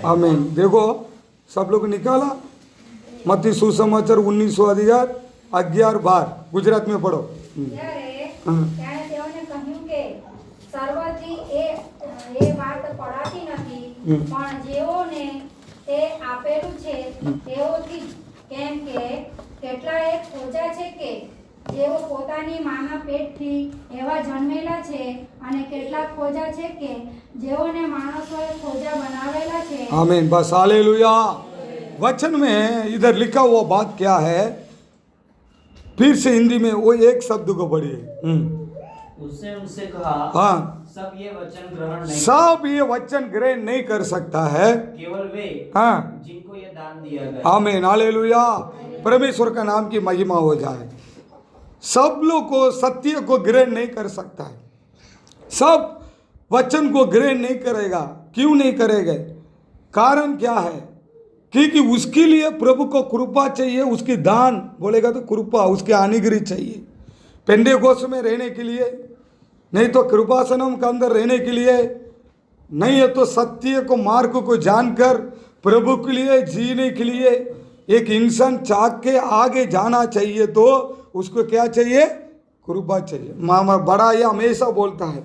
आमीन। देखो सब लोग निकाला मत्ती सुसमाचार 19 अध्याय 11-12 गुजरात में पढ़ो। ત્યારે તેઓને કહ્યું કે સર્વથી એ વાત પડાતી નથી, પણ જેઓને તે આપેલું છે તેઓથી જ. કેમ કે કેટલાય ખોજા છે કે જેઓ પોતાની માના પેટથી એવા જન્મેલા છે, અને કેટલાક ખોજા છે કે જેઓને માણસોએ ખોજા બનાવેલા છે. आमीन। बस हालेलुया। वचन में इधर लिखा हुआ बात क्या है, फिर से हिंदी में वो एक शब्द को पढ़िए। उसने उनसे कहा, हाँ, सब ये वचन ग्रहण नहीं, सब ये वचन ग्रहण नहीं कर सकता है केवल वे हाँ, जिनको ये दान दिया गया। आमीन हालेलुया। परमेश्वर का नाम की महिमा हो जाए। सब लोग को सत्य को ग्रहण नहीं कर सकता है, सब वचन को ग्रहण नहीं करेगा। क्यों नहीं करेगा? कारण क्या है? क्योंकि उसके लिए प्रभु को कृपा चाहिए, उसकी दान बोलेगा तो कृपा, उसके अनुग्रह चाहिए पेंटेकोस्त में रहने के लिए, नहीं तो कृपासनम के अंदर रहने के लिए, नहीं है तो सत्य को मार्ग को जानकर प्रभु के लिए जीने के लिए एक इंसान चाह के आगे जाना चाहिए, तो उसको क्या चाहिए? कृपा चाहिए। मामा बड़ा ये हमेशा बोलता है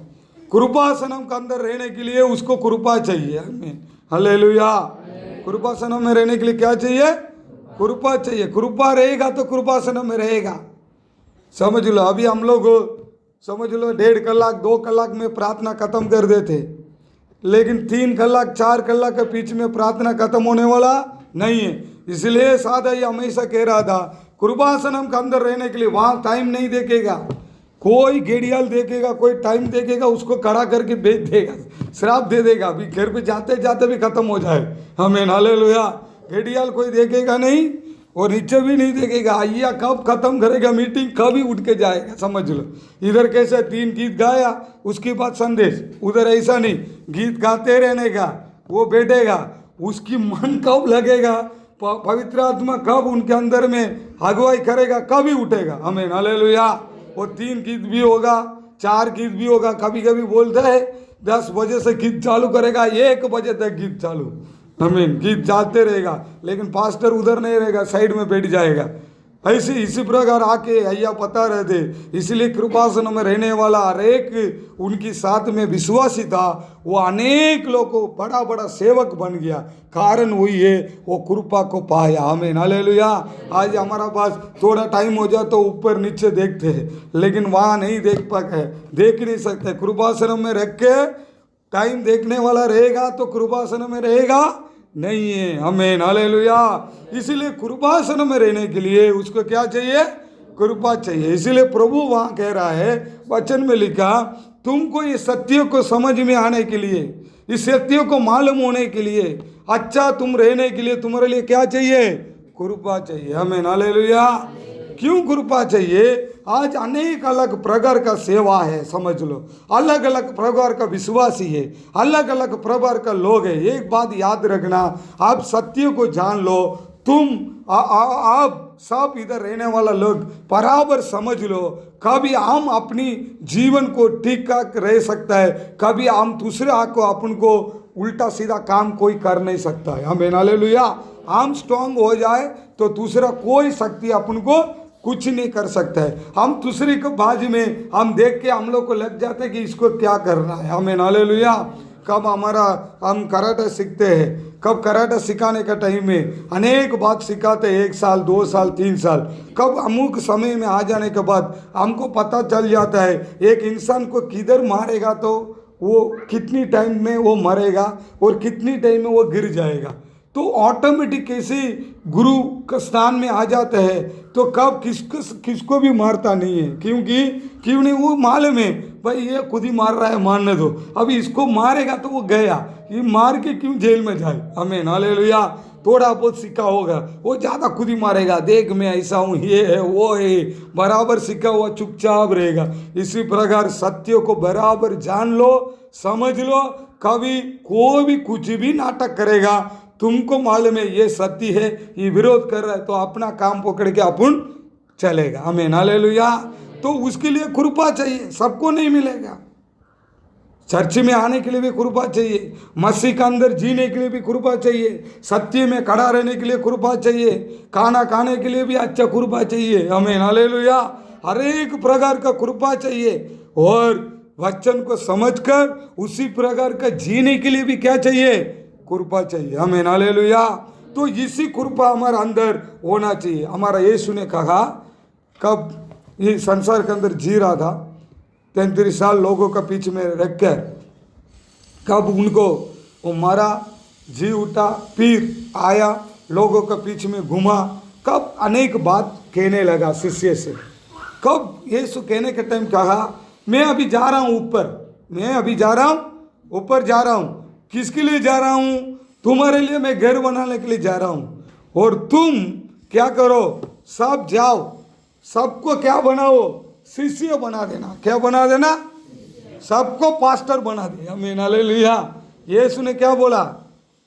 कृपासनम के अंदर रहने के लिए उसको कृपा चाहिए। आमीन हालेलुया। कृपासनम में रहने के लिए क्या चाहिए? कृपा चाहिए। कृपा रहेगा तो कृपासनम में रहेगा। समझ लो, अभी हम लोग समझ लो 1.5 कलाक 2 कलाक में प्रार्थना खत्म कर देते, लेकिन 3 कलाक 4 कलाक के बीच में प्रार्थना खत्म होने वाला नहीं है। इसलिए सादा ये हमेशा कह रहा था कृपासनम के अंदर रहने के लिए वहाँ टाइम नहीं देखेगा, कोई गेड़ियाल देखेगा, कोई टाइम देखेगा, उसको खड़ा करके बेच देगा, श्राप दे देगा, अभी घर पे जाते जाते भी खत्म हो जाए। आमीन हालेलुया। गेड़ियाल कोई देखेगा नहीं और नीचे भी नहीं देखेगा, आइया कब खत्म करेगा मीटिंग, कब ही उठ के जाएगा। समझ लो, इधर कैसे 3 गीत गाया उसके बाद संदेश, उधर ऐसा नहीं, गीत गाते रहने का, वो बैठेगा, उसकी मन कब लगेगा, पवित्र आत्मा कब उनके अंदर में अगुवाई करेगा, कभी उठेगा। आमीन हालेलुया। वो 3 गीत भी होगा, 4 गीत भी होगा। कभी कभी बोलता है 10 बजे से गीत चालू करेगा, 1 बजे तक गीत चालू। आमीन, गीत जाते रहेगा, लेकिन पास्टर उधर नहीं रहेगा, साइड में बैठ जाएगा। ऐसे इसी प्रकार आके अय्या पता रहते। इसलिए कृपासन में रहने वाला हर एक उनकी साथ में विश्वासी था, वो अनेक लोगों को बड़ा बड़ा सेवक बन गया। कारण वही है, वो कृपा को पाया। आमीन हालेलुया। आज हमारा पास थोड़ा टाइम हो जाए तो ऊपर नीचे देखते हैं, लेकिन वहाँ नहीं देख पाए, देख नहीं सकते। कृपासन में रख के टाइम देखने वाला रहेगा तो कृपासन में रहेगा नहीं है। आमीन हालेलुया। इसीलिए कृपासन में रहने के लिए उसको क्या चाहिए? कृपा चाहिए। इसीलिए प्रभु वहाँ कह रहा है, वचन में लिखा, तुमको ये सत्य को समझ में आने के लिए, इस सत्य को मालूम होने के लिए, अच्छा तुम रहने के लिए तुम्हारे लिए क्या चाहिए? कृपा चाहिए। आमीन हालेलुया। क्यों कृपा चाहिए? आज अनेक अलग प्रकार का सेवा है, समझ लो, अलग अलग प्रकार का विश्वासी है, अलग अलग प्रकार का लोग है। एक बात याद रखना, आप सत्य को जान लो, तुम आप सब इधर रहने वाला लोग बराबर समझ लो। कभी हम अपनी जीवन को ठीक ठाक रह सकता है, कभी हम दूसरे को अपन को उल्टा सीधा काम कोई कर नहीं सकता है। आमीन हालेलुया। हम स्ट्रांग हो जाए तो दूसरा कोई शक्ति अपन को कुछ नहीं कर सकता है। हम दूसरे को बाजू में हम देख के हम लोग को लग जाते हैं कि इसको क्या करना है। आमीन हालेलुया। कब हम कराटे सीखते हैं, कब कराटे सिखाने का टाइम में अनेक बात सिखाते हैं, 1 साल 2 साल 3 साल, कब अमुक समय में आ जाने के बाद हमको पता चल जाता है एक इंसान को किधर मारेगा तो वो कितनी टाइम में वो मरेगा और कितनी टाइम में वो गिर जाएगा। तो ऑटोमेटिक कैसे गुरु का स्थान में आ जाता है, तो कब किसको भी मारता नहीं है। क्यों नहीं? वो मालूम है भाई ये खुद ही मार रहा है, मारने दो, अभी इसको मारेगा तो वो गया, ये मार के क्यों जेल में जाए। आमीन हालेलुया। थोड़ा बहुत सीखा होगा, वो ज़्यादा खुद ही मारेगा, देख मैं ऐसा हूँ, ये है वो है, बराबर सीखा हुआ चुपचाप रहेगा। इसी प्रकार सत्य को बराबर जान लो, समझ लो। कभी कोई भी कुछ भी नाटक करेगा, तुमको मालूम है ये सत्य है, ये विरोध कर रहा है, तो अपना काम पकड़ के अपन चलेगा। आमीन हालेलुया। तो उसके लिए कृपा चाहिए, सबको नहीं मिलेगा, चर्च में आने के लिए भी कृपा चाहिए, मसीह के अंदर जीने के लिए भी कृपा चाहिए, सत्य में खड़ा रहने के लिए कृपा चाहिए, खाना खाने के लिए भी अच्छा कृपा चाहिए। आमीन, हालेलुया। हर एक प्रकार का कृपा चाहिए और वचन को समझकर उसी प्रकार का जीने के लिए भी क्या चाहिए? कृपा चाहिए। आमीन, हालेलुया। तो इसी कृपा हमारे अंदर होना चाहिए। हमारा यीशु ने कहा, कब ये संसार के अंदर जी रहा था 33 साल लोगों का पीछे में रखकर, कब उनको वो मरा, जी उठा, फिर आया, लोगों का पीछे में घुमा, कब अनेक बात कहने लगा शिष्य से। कब यीशु कहने के टाइम कहा, मैं अभी जा रहा हूँ ऊपर, मैं अभी जा रहा हूँ ऊपर जा रहा हूँ। किसके लिए जा रहा हूँ? तुम्हारे लिए मैं घर बनाने के लिए जा रहा हूँ। और तुम क्या करो? सब जाओ, सबको क्या बनाओ? शिष्य बना देना। क्या बना देना? सबको पास्टर बना दे। आमीन, हालेलुया। यीशु ने क्या बोला?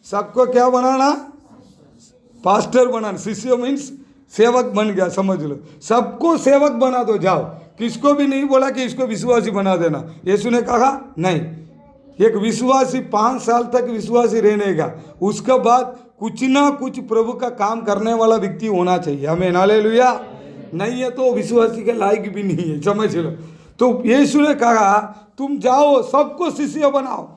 सबको क्या बनाना? पास्टर बनाना। शिष्य मीन्स सेवक बन गया, समझ लो। सबको सेवक बना दो, जाओ। किसको भी नहीं बोला कि इसको विश्वासी बना देना। यीशु ने कहा नहीं, एक विश्वासी 5 साल तक विश्वासी रहने का, उसके बाद कुछ ना कुछ प्रभु का काम करने वाला व्यक्ति होना चाहिए। आमीन, हालेलुया। नहीं है तो विश्वासी के लायक भी नहीं है, समझ लो। तो यीशु ने कहा तुम जाओ, सबको शिष्य बनाओ,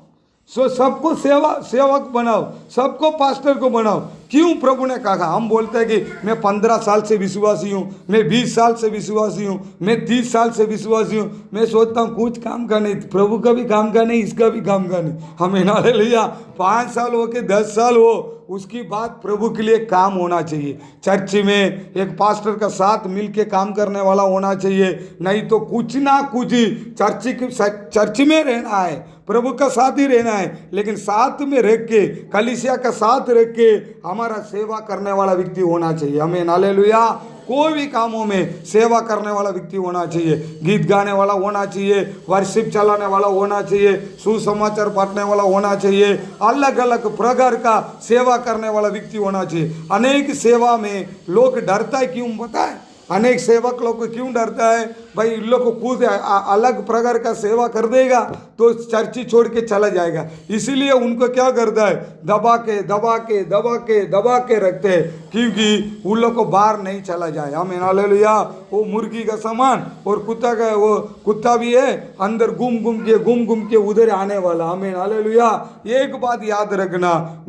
सबको सेवक बनाओ, सबको पास्टर को बनाओ। क्यों प्रभु ने कहा? हम बोलते हैं कि मैं 15 साल से विश्वासी हूँ, मैं 20 साल से विश्वासी हूँ, मैं 30 साल से विश्वासी हूँ, मैं सोचता हूँ कुछ काम का नहीं, प्रभु का भी काम का नहीं, इसका भी काम का नहीं। हमें ना ले लिया 5 साल हो के 10 साल हो, उसकी बात प्रभु के लिए काम होना चाहिए। चर्च में एक पास्टर का साथ मिल के काम करने वाला होना चाहिए, नहीं तो कुछ ना कुछ चर्च में रहना है, प्रभु का साथ ही रहना है, लेकिन साथ में रह के, कलीसिया का साथ रख के हमारा सेवा करने वाला व्यक्ति होना चाहिए। हमें हालेलुया। कोई भी कामों में सेवा करने वाला व्यक्ति होना चाहिए, गीत गाने वाला होना चाहिए, वर्शिप चलाने वाला होना चाहिए, सुसमाचार बांटने वाला होना चाहिए, अलग अलग प्रकार का सेवा करने वाला व्यक्ति होना चाहिए। अनेक सेवा में लोग डरता है, क्यों पता है? अनेक सेवक लोग को क्यों डरता है? भाई इन लोग को खुद अलग प्रकार का सेवा कर देगा तो चर्च छोड़ के चला जाएगा, इसीलिए उनको क्या करता है? दबा के रखते हैं, क्योंकि उन लोग को बाहर नहीं चला जाए। आमीन, हालेलुया। वो मुर्गी का समान और कुत्ता का, वो कुत्ता भी है अंदर घूम के उधर आने वाला। आमीन, हालेलुया। एक बात याद रखना,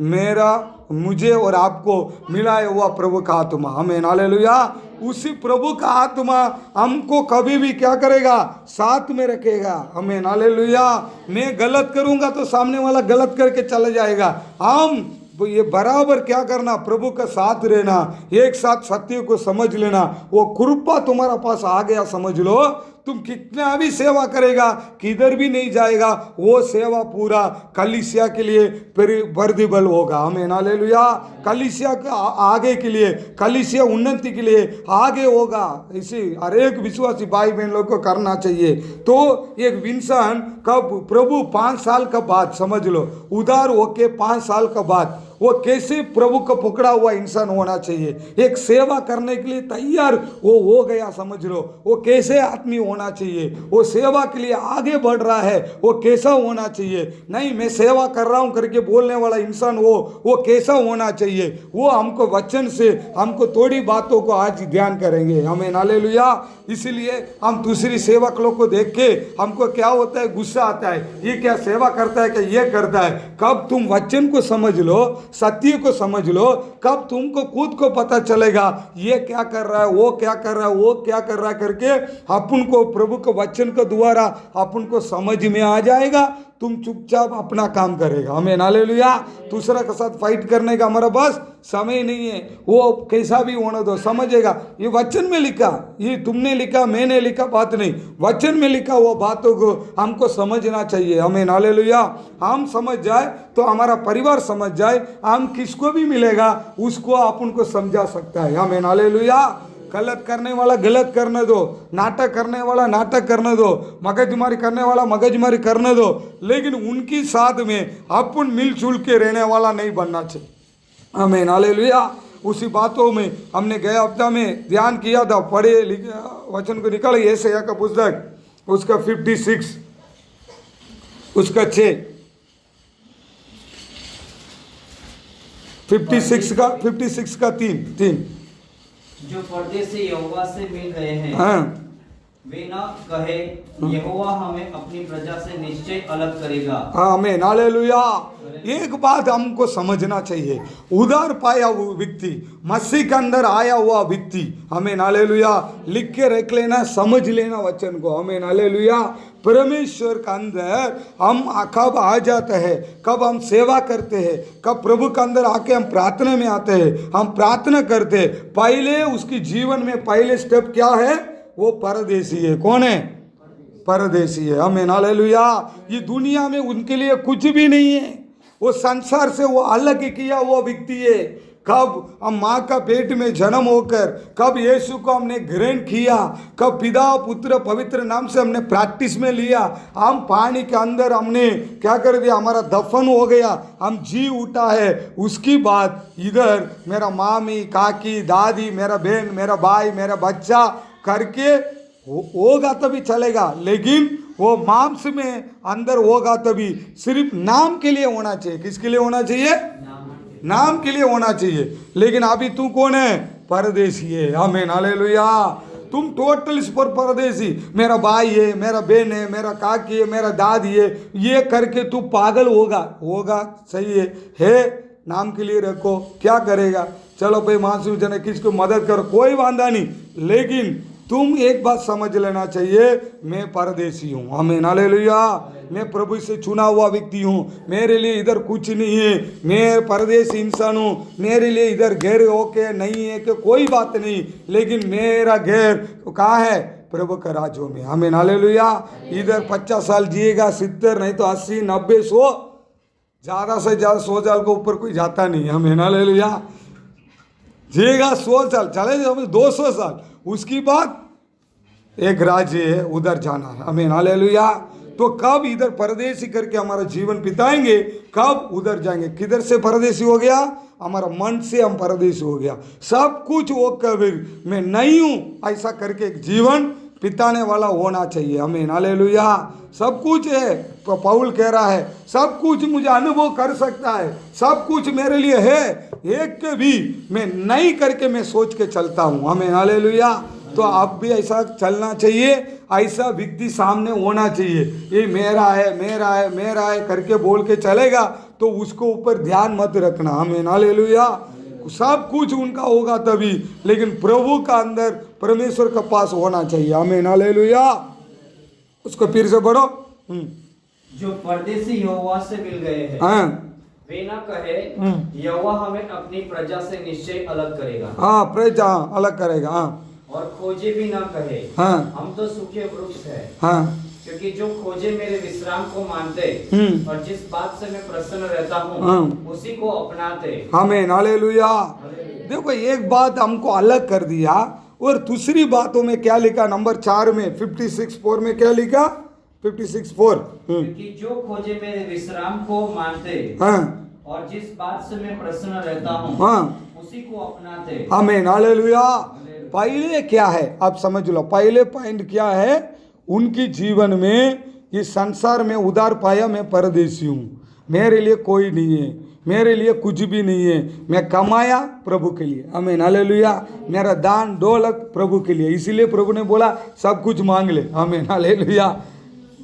मुझे और आपको मिला है हुआ प्रभु का आत्मा। आमीन, हालेलुया। उसी प्रभु का आत्मा हमको कभी भी क्या करेगा? साथ में रखेगा। आमीन, हालेलुया। मैं गलत करूंगा तो सामने वाला गलत करके चला जाएगा। हम ये बराबर क्या करना? प्रभु का साथ रहना, एक साथ सत्य को समझ लेना। वो कृपा तुम्हारा पास आ गया, समझ लो, तुम कितना भी सेवा करेगा, किधर भी नहीं जाएगा, वो सेवा पूरा कलीसिया के लिए प्रतिबल होगा। आमीन, हालेलुया। कलीसिया के आगे के लिए, कलीसिया उन्नति के लिए आगे होगा। इसी हर एक विश्वासी भाई बहन लोग को करना चाहिए। तो एक इंसान कब प्रभु 5 साल का बाद, समझ लो, उधार होके 5 साल का बाद वो कैसे प्रभु को पकड़ा हुआ इंसान होना चाहिए, एक सेवा करने के लिए तैयार वो हो गया, समझ लो, वो कैसे आदमी होना चाहिए, वो सेवा के लिए आगे बढ़ रहा है, वो कैसा होना चाहिए। नहीं मैं सेवा कर रहा हूं करके बोलने वाला इंसान वो कैसा होना चाहिए, वो हमको वचन से हमको थोड़ी बातों को आज ध्यान करेंगे। हमें हालेलुया। इसीलिए हम दूसरी सेवक लोग को देख के हमको क्या होता है? गुस्सा आता है, ये क्या सेवा करता है, क्या ये करता है। कब तुम वचन को समझ लो, सत्य को समझ लो, कब तुमको खुद को पता चलेगा ये क्या कर रहा है, वो क्या कर रहा है, वो क्या कर रहा है करके अपन को प्रभु के वचन के द्वारा अपन को समझ में आ जाएगा। तुम चुपचाप अपना काम करेगा। हमें हालेलुया। दूसरा के साथ फाइट करने का हमारा बस समय नहीं है, वो कैसा भी होने दो, समझेगा। ये वचन में लिखा, ये तुमने लिखा, मैंने लिखा बात नहीं, वचन में लिखा वो बातों को हमको समझना चाहिए। हमें हालेलुया। हम समझ जाए तो हमारा परिवार समझ जाए, हम किसको भी मिलेगा उसको अपन को समझा सकता है। हमें हालेलुया। गलत करने वाला गलत करने दो, नाटक करने वाला नाटक करने दो, मगजमारी करने वाला मगजमारी करने दो, लेकिन उनकी साथ में अपन मिलजुल के रहने वाला नहीं बनना चाहिए। आमीन, हालेलुया। उसी बातों में हमने गया हफ्ता में ध्यान किया था, पढ़े वचन को निकाले, यशायाह का पुस्तक उसका 56 उसका 6 56 का 3 जो परदेसी यहोवा से मिल गए हैं हाँ वे न कहे यहोवा हमें अपनी प्रजा से निश्चय अलग करेगा। आमीन हालेलुया। एक बात हमको समझना चाहिए, उधार पाया हुआ व्यक्ति, मसीह के अंदर आया हुआ व्यक्ति, आमीन हालेलुया, लिख के रख लेना, समझ लेना वचन को, आमीन हालेलुया। परमेश्वर के अंदर हम कब आ जाते हैं, कब हम सेवा करते हैं, कब प्रभु के अंदर आके हम प्रार्थना में आते हैं, हम प्रार्थना करते हैं, पहले उसकी जीवन में पहले स्टेप क्या है, वो परदेसी है। कौन है? परदेसी है। आमीन हालेलुया। ये दुनिया में उनके लिए कुछ भी नहीं है, वो संसार से वो अलग किया वो व्यक्ति है। कब हम माँ का पेट में जन्म होकर, कब यीशु को हमने ग्रहण किया, कब पिता पुत्र पवित्र नाम से हमने प्रैक्टिस में लिया, हम पानी के अंदर हमने क्या कर दिया, हमारा दफन हो गया, हम जी उठा है, उसकी बात इधर मेरा मामी काकी दादी मेरा बहन मेरा भाई मेरा बच्चा करके होगा तभी चलेगा, लेकिन वो मांस में अंदर होगा तभी। सिर्फ नाम के लिए होना चाहिए। किसके लिए होना चाहिए? नाम के लिए होना चाहिए। लेकिन अभी तू कौन है? परदेसी है। आमीन हालेलुया। तुम टोटल इस पर परदेसी, मेरा भाई है, मेरा बहन है, मेरा काकी है, मेरा दादी है, ये करके तू पागल होगा सही है नाम के लिए रखो, क्या करेगा, चलो भाई मासूम जन किसको मदद करो, कोई वांदा नहीं, लेकिन तुम एक बात समझ लेना चाहिए, मैं परदेसी हूँ। आमीन हालेलुया। मैं प्रभु से चुना हुआ व्यक्ति हूँ, मेरे लिए इधर कुछ नहीं है, मैं परदेसी इंसान हूँ, मेरे लिए इधर घर होके नहीं है कि कोई बात नहीं, लेकिन मेरा घर कहाँ है? प्रभु का राज्यों में। आमीन हालेलुया। इधर 50 साल जिएगा, 70 नहीं तो 80 90 100, ज़्यादा से ज़्यादा 100 साल के ऊपर कोई जाता नहीं। आमीन हालेलुया। जिएगा 100 साल, चले जाओ 200 साल, उसकी बाद एक राज्य है, उधर जाना है। आमीन हालेलुया। तो कब इधर परदेसी करके हमारा जीवन बिताएंगे, कब उधर जाएंगे। किधर से परदेसी हो गया? हमारा मन से हम परदेसी हो गया। सब कुछ वो कभी मैं नहीं हूँ ऐसा करके एक जीवन बिताने वाला होना चाहिए। आमीन हालेलुया। सब कुछ है, तो पौल कह रहा है सब कुछ मुझे अनुभव कर सकता है, सब कुछ मेरे लिए है, एक भी मैं नहीं करके मैं सोच के चलता हूँ। आमीन हालेलुया। तो आप भी ऐसा चलना चाहिए, ऐसा व्यक्ति सामने होना चाहिए। ये मेरा है मेरा है मेरा है करके बोल के चलेगा तो उसको ऊपर ध्यान मत रखना। आमीन हालेलुया। सब कुछ उनका होगा तभी, लेकिन प्रभु का अंदर परमेश्वर के पास होना चाहिए। आमीन हालेलुया। उसको फिर से पढ़ो। जो परदेसी यहोवा से मिल गए हैं हाँ वे न कहे यहोवा हमें अपनी प्रजा से निश्चय अलग करेगा। हाँ प्रजा अलग करेगा। हाँ और खोजे भी न कहे हाँ हम तो सूखे वृक्ष है। हाँ क्योंकि जो खोजे मेरे विश्राम को मानते और जिस बात से मैं प्रसन्न रहता हूँ उसी को अपनाते। आमीन हालेलुया। देखो एक बात हमको अलग कर दिया, और दूसरी बातों में क्या लिखा? नंबर 4 में 56:4 में क्या लिखा? 56:4 क्योंकि जो खोजे मेरे विश्राम को मानते हाँ और जिस बात से मैं प्रसन्न रहता हूँ हाँ उसी को अपनाते। आमीन हालेलुया। पहले क्या है आप समझ लो, पहले पॉइंट क्या है उनकी जीवन में, ये संसार में उधार पाया मैं परदेसी हूँ, मेरे लिए कोई नहीं है, मेरे लिए कुछ भी नहीं है, मैं कमाया प्रभु के लिए। आमीन हालेलुया। मेरा दान दौलत प्रभु के लिए, इसीलिए प्रभु ने बोला सब कुछ मांग ले। आमीन हालेलुया।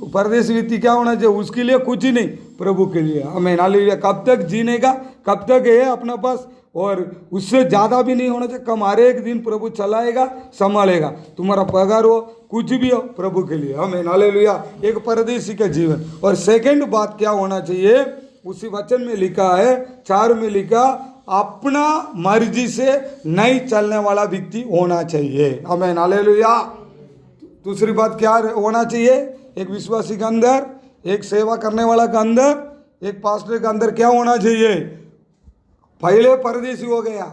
परदेसी व्यक्ति क्या होना चाहिए? उसके लिए कुछ ही नहीं, प्रभु के लिए। आमीन हालेलुया। कब तक जीने का, कब तक है अपने पास, और उससे ज़्यादा भी नहीं होना चाहिए कम। हर एक दिन प्रभु चलाएगा संभालेगा, तुम्हारा पगार हो कुछ भी हो प्रभु के लिए। आमीन हालेलुया। एक परदेसी का जीवन। और सेकंड बात क्या होना चाहिए? उसी वचन में लिखा है 4 में लिखा, अपना मर्जी से नहीं चलने वाला व्यक्ति होना चाहिए। आमीन हालेलुया। दूसरी बात क्या होना चाहिए? एक विश्वासी के अंदर, एक सेवा करने वाला के अंदर, एक पास्टर के अंदर क्या होना चाहिए? पहले परदेसी हो गया,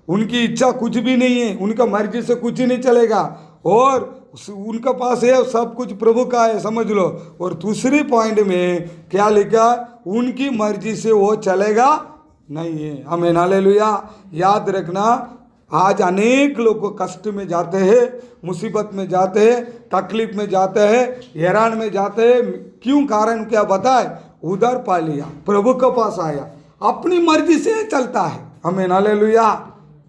उनकी इच्छा कुछ भी नहीं है, उनका मर्जी से कुछ ही नहीं चलेगा, और उनका पास है सब कुछ प्रभु का है, समझ लो। और दूसरे पॉइंट में क्या लिखा? उनकी मर्जी से वो चलेगा नहीं है। आमीन हालेलुया। याद रखना, आज अनेक लोग कष्ट में जाते हैं, मुसीबत में जाते हैं, तकलीफ में जाते हैं, हैरान में जाते हैं। क्यों? कारण क्या बताए? उधर पा लिया, प्रभु के पास आया, अपनी मर्जी से चलता है। हमें हालेलुया।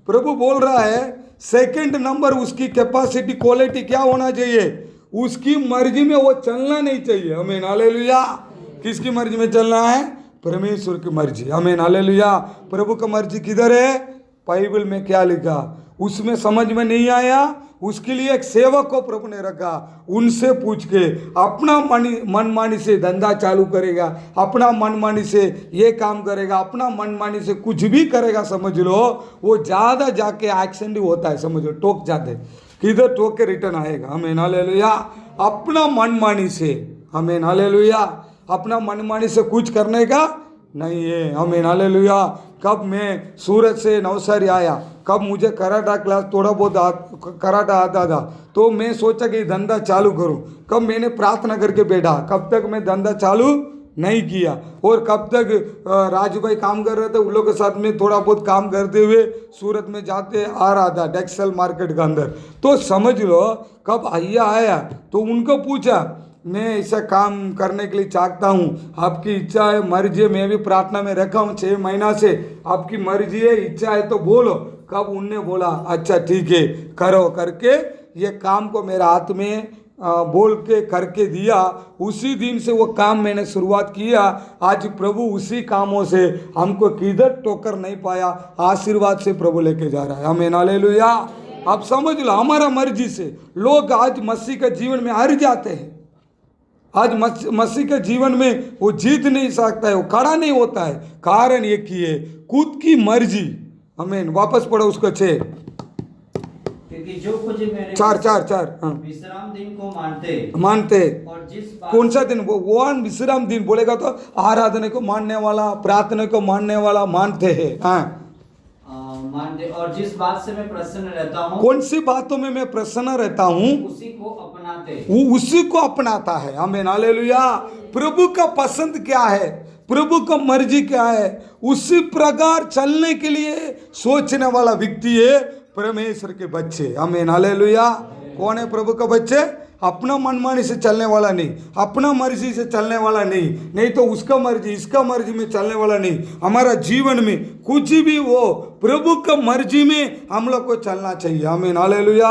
प्रभु बोल रहा है सेकंड नंबर उसकी कैपेसिटी क्वालिटी क्या होना चाहिए? उसकी मर्जी में वो चलना नहीं चाहिए। हमें हालेलुया। किसकी मर्जी में चलना है? परमेश्वर की मर्जी। हमें हालेलुया। प्रभु का मर्जी किधर है? बाइबल में क्या लिखा उसमें समझ में नहीं आया, उसके लिए एक सेवक को प्रभु ने रखा, उनसे पूछ के अपना मनमानी से धंधा चालू करेगा, अपना मनमानी से ये काम करेगा, अपना मनमानी से कुछ भी करेगा, समझ लो वो ज़्यादा जाके एक्सीडेंट होता है। समझ लो टोक जाते, किधर टोक के रिटर्न आएगा। हमें हालेलुया। अपना मनमानी से, हमें हालेलुया, अपना मनमानी से कुछ करने का नहीं है। हमें हालेलुया। कब मैं सूरत से नवसारी आया, कब मुझे कराटा क्लास थोड़ा बहुत कराटा आता था, तो मैं सोचा कि धंधा चालू करूं। कब मैंने प्रार्थना करके बैठा, कब तक मैं धंधा चालू नहीं किया। और कब तक राजू भाई काम कर रहे थे, उन लोगों के साथ में थोड़ा बहुत काम करते हुए सूरत में जाते आ रहा था टेक्सटाइल मार्केट के अंदर। तो समझ लो कब भैया आया तो उनको पूछा मैं ऐसा काम करने के लिए चाहता हूँ, आपकी इच्छा है, मर्जी है, मैं भी प्रार्थना में रखा हूँ 6 महीना से, आपकी मर्जी है, इच्छा है तो बोलो। कब उनने बोला अच्छा ठीक है करो, करके ये काम को मेरे हाथ में बोल के करके दिया, उसी दिन से वो काम मैंने शुरुआत किया। आज प्रभु उसी कामों से हमको किधर टोकर नहीं पाया, आशीर्वाद से प्रभु लेके जा रहा है। हमें हालेलुया। आप समझ लो हमारा मर्जी से लोग आज मसीह के जीवन में हार जाते हैं। आज मसीह के जीवन में वो जीत नहीं सकता है, वो खड़ा नहीं होता है। कारण ये कि है खुद की मर्जी। हमें वापस पढ़ो उसको 6 क्योंकि जो कुछ मेरे 4 हाँ। विश्राम दिन को मानते और जिस कौन सा दिन? वो विश्राम दिन बोलेगा तो आराधना को मानने वाला, प्रार्थना को मानने वाला मानते हैं। हाँ मानते, और जिस बात से मैं प्रसन्न रहता हूँ, कौन सी बातों में मैं प्रसन्न रहता हूँ, उसी को अपनाते, वो उसी को अपनाता है। हमें हालेलुया। प्रभु का पसंद क्या है, प्रभु का मर्जी क्या है, उसी प्रकार चलने के लिए सोचने वाला व्यक्ति है परमेश्वर के बच्चे। हमें हालेलुया। कौन है प्रभु का बच्चे? अपना मनमानी से चलने वाला नहीं, अपना मर्जी से चलने वाला नहीं तो उसका मर्जी इसका मर्जी में चलने वाला नहीं। हमारा जीवन में कुछ भी वो प्रभु का मर्जी में हम लोग को चलना चाहिए। हमें हालेलुया।